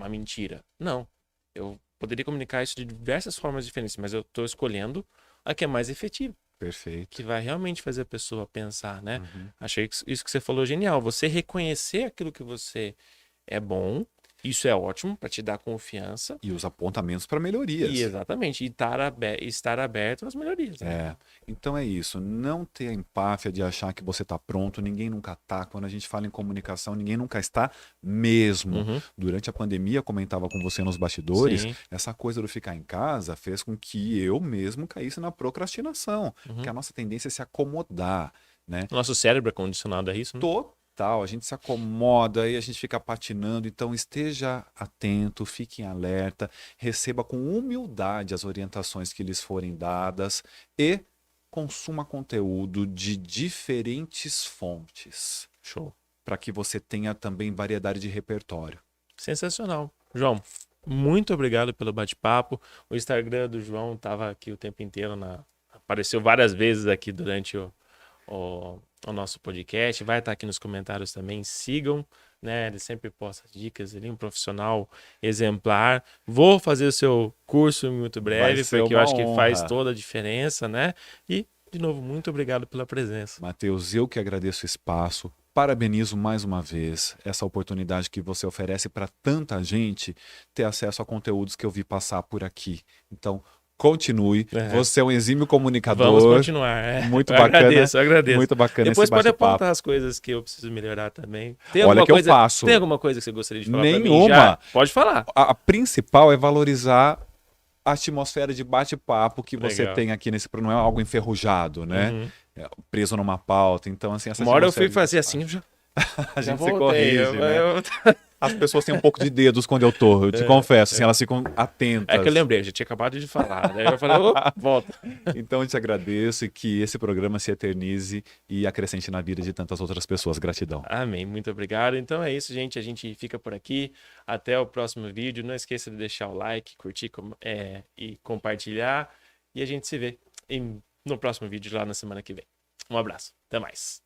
Speaker 1: mentira. Não. Eu poderia comunicar isso de diversas formas diferentes, mas eu estou escolhendo a que é mais efetiva,
Speaker 2: Perfeito.
Speaker 1: que vai realmente fazer a pessoa pensar, né?
Speaker 2: Uhum.
Speaker 1: Achei que isso que você falou genial. Você reconhecer aquilo que você é bom, isso é ótimo para te dar confiança.
Speaker 2: E os apontamentos para melhorias.
Speaker 1: E exatamente, e estar aberto às melhorias. Né?
Speaker 2: É. Então é isso. Não ter a empáfia de achar que você está pronto. Ninguém nunca está. Quando a gente fala em comunicação, ninguém nunca está mesmo.
Speaker 1: Uhum.
Speaker 2: Durante a pandemia, comentava com você nos bastidores,
Speaker 1: Sim.
Speaker 2: essa coisa do ficar em casa fez com que eu mesmo caísse na procrastinação.
Speaker 1: Uhum.
Speaker 2: Porque a nossa tendência é se acomodar, né?
Speaker 1: O nosso cérebro é condicionado a isso, né?
Speaker 2: Total, a gente se acomoda e a gente fica patinando. Então esteja atento, fique em alerta, receba com humildade as orientações que lhes forem dadas e consuma conteúdo de diferentes fontes,
Speaker 1: Show.
Speaker 2: para que você tenha também variedade de repertório.
Speaker 1: Sensacional. João, muito obrigado pelo bate-papo. O Instagram do João estava aqui o tempo inteiro, apareceu várias vezes aqui durante o nosso podcast. Vai estar aqui nos comentários também. Sigam, né? Ele sempre posta dicas ali, um profissional exemplar. Vou fazer o seu curso muito breve, porque eu acho que faz toda a diferença, né? E, de novo, muito obrigado pela presença.
Speaker 2: Matheus, eu que agradeço o espaço. Parabenizo mais uma vez essa oportunidade que você oferece para tanta gente ter acesso a conteúdos que eu vi passar por aqui. Então, continue. Você é um exímio comunicador.
Speaker 1: Vamos continuar.
Speaker 2: Muito bacana.
Speaker 1: Agradeço.
Speaker 2: Muito bacana.
Speaker 1: Depois
Speaker 2: esse
Speaker 1: pode
Speaker 2: bate-papo.
Speaker 1: apontar as coisas que eu preciso melhorar também.
Speaker 2: Olha que
Speaker 1: coisa,
Speaker 2: eu faço.
Speaker 1: Tem alguma coisa que você gostaria de falar para mim?
Speaker 2: Nenhuma.
Speaker 1: Pode falar.
Speaker 2: A principal é valorizar a atmosfera de bate-papo que você
Speaker 1: Legal.
Speaker 2: tem aqui nesse programa. Não é algo enferrujado, né?
Speaker 1: Uhum.
Speaker 2: Preso numa pauta. Então, assim, essa
Speaker 1: Uma hora eu fui
Speaker 2: de
Speaker 1: fazer assim, eu já
Speaker 2: a gente
Speaker 1: voltei.
Speaker 2: se corrige, né? As pessoas têm um pouco de dedos quando eu tô, eu te confesso, assim, elas ficam atentas.
Speaker 1: É que eu lembrei, já tinha acabado de falar. Daí eu falei, volta.
Speaker 2: Então eu te agradeço e que esse programa se eternize e acrescente na vida de tantas outras pessoas. Gratidão.
Speaker 1: Amém, muito obrigado. Então é isso, gente. A gente fica por aqui. Até o próximo vídeo. Não esqueça de deixar o like, curtir e compartilhar. E a gente se vê no próximo vídeo lá na semana que vem. Um abraço. Até mais.